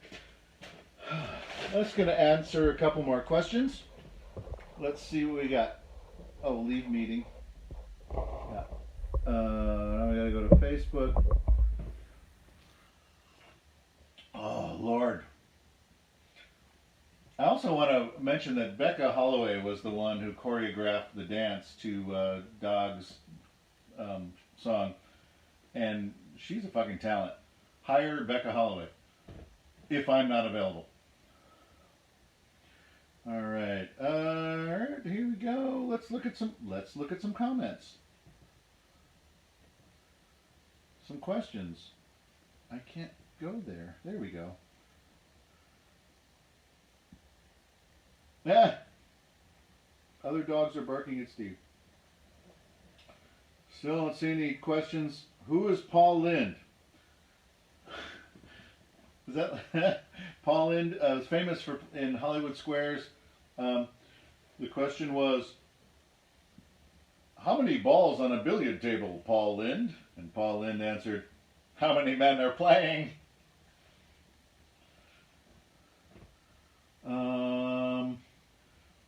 [SPEAKER 1] I'm just gonna answer a couple more questions. Let's see what we got. Oh, leave meeting. Yeah. Now we gotta go to Facebook. Oh, Lord. I also want to mention that Becca Holloway was the one who choreographed the dance to Dag's song. And she's a fucking talent. Hire Becca Holloway. If I'm not available. All right. Here we go. Let's look at some comments. Some questions. I can't go there. There we go. Yeah. Other dogs are barking at Steve. Still don't see any questions. Who is Paul Lind? Is that Paul Lind is famous for in Hollywood Squares? The question was, how many balls on a billiard table, Paul Lind? And Paul Lind answered, how many men are playing?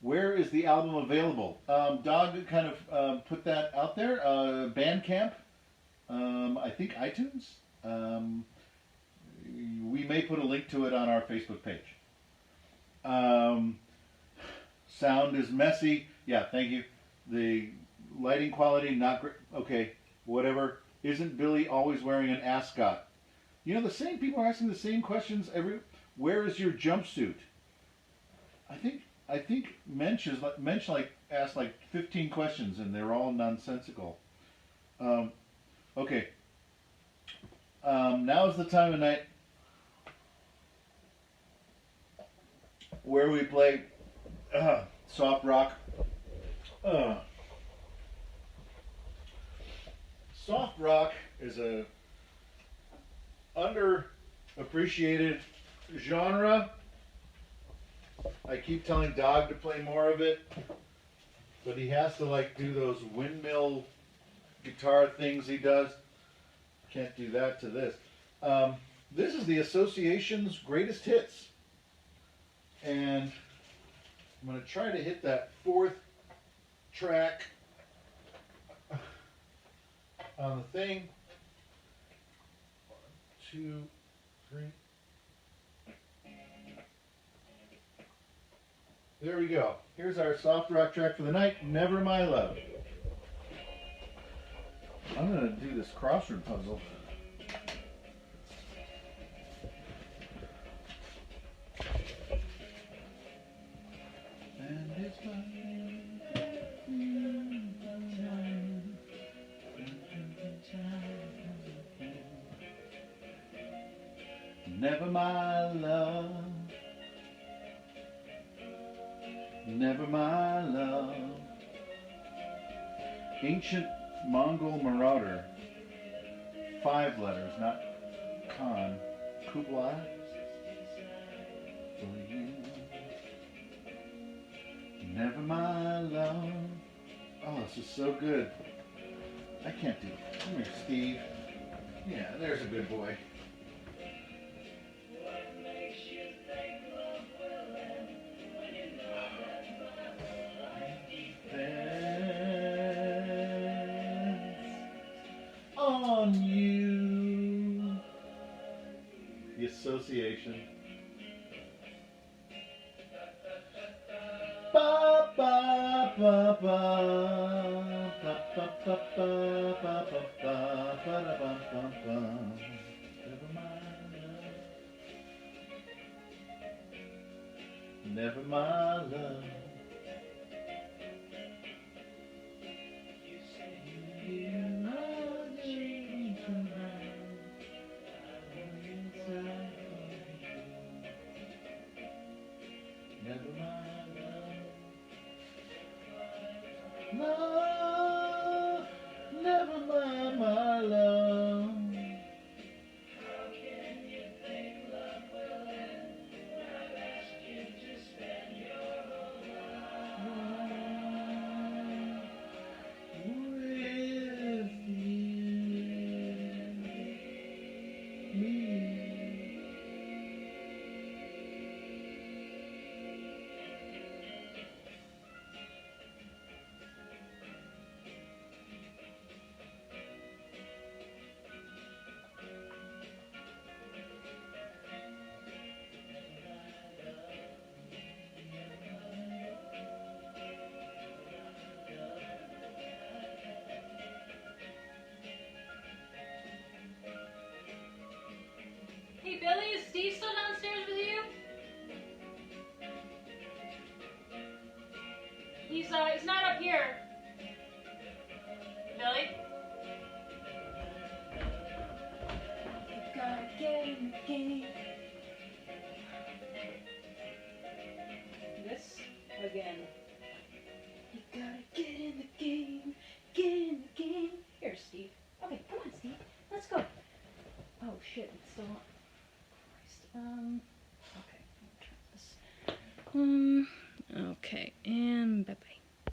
[SPEAKER 1] Where is the album available? Dag kind of put that out there. Bandcamp. I think iTunes. We may put a link to it on our Facebook page. Sound is messy. Yeah, thank you. The lighting quality, not great. Okay, whatever. Isn't Billy always wearing an ascot? You know, the same people are asking the same questions where is your jumpsuit? I think Mensch asked like 15 questions and they're all nonsensical. Okay. Now is the time of night where we play soft rock. Soft rock is a underappreciated genre. I keep telling Dag to play more of it, but he has to like do those windmill guitar things he does. Can't do that to this. This is the Association's greatest hits, and I'm going to try to hit that fourth track on the thing. 1, 2, 3. There we go. Here's our soft rock track for the night, Never My Love. I'm going to do this crossword puzzle. And it's never my love, never my love. Ancient Mongol marauder, 5 letters, not Khan. Kublai. For you. Never my love. Oh, this is so good. I can't do it. Come here, Steve. Yeah, there's a good boy. On you. The Association. Ba ba ba ba ba ba ba ba ba ba ba ba ba ba. Never my love. Never my love.
[SPEAKER 8] It's not up here. Billy? You gotta get in the game. This again. You gotta get in the game. Get in the game. Here, Steve. Okay, come on, Steve. Let's go. Oh shit, it's still on. Christ. Okay, I'll turn this. Okay, and bye-bye.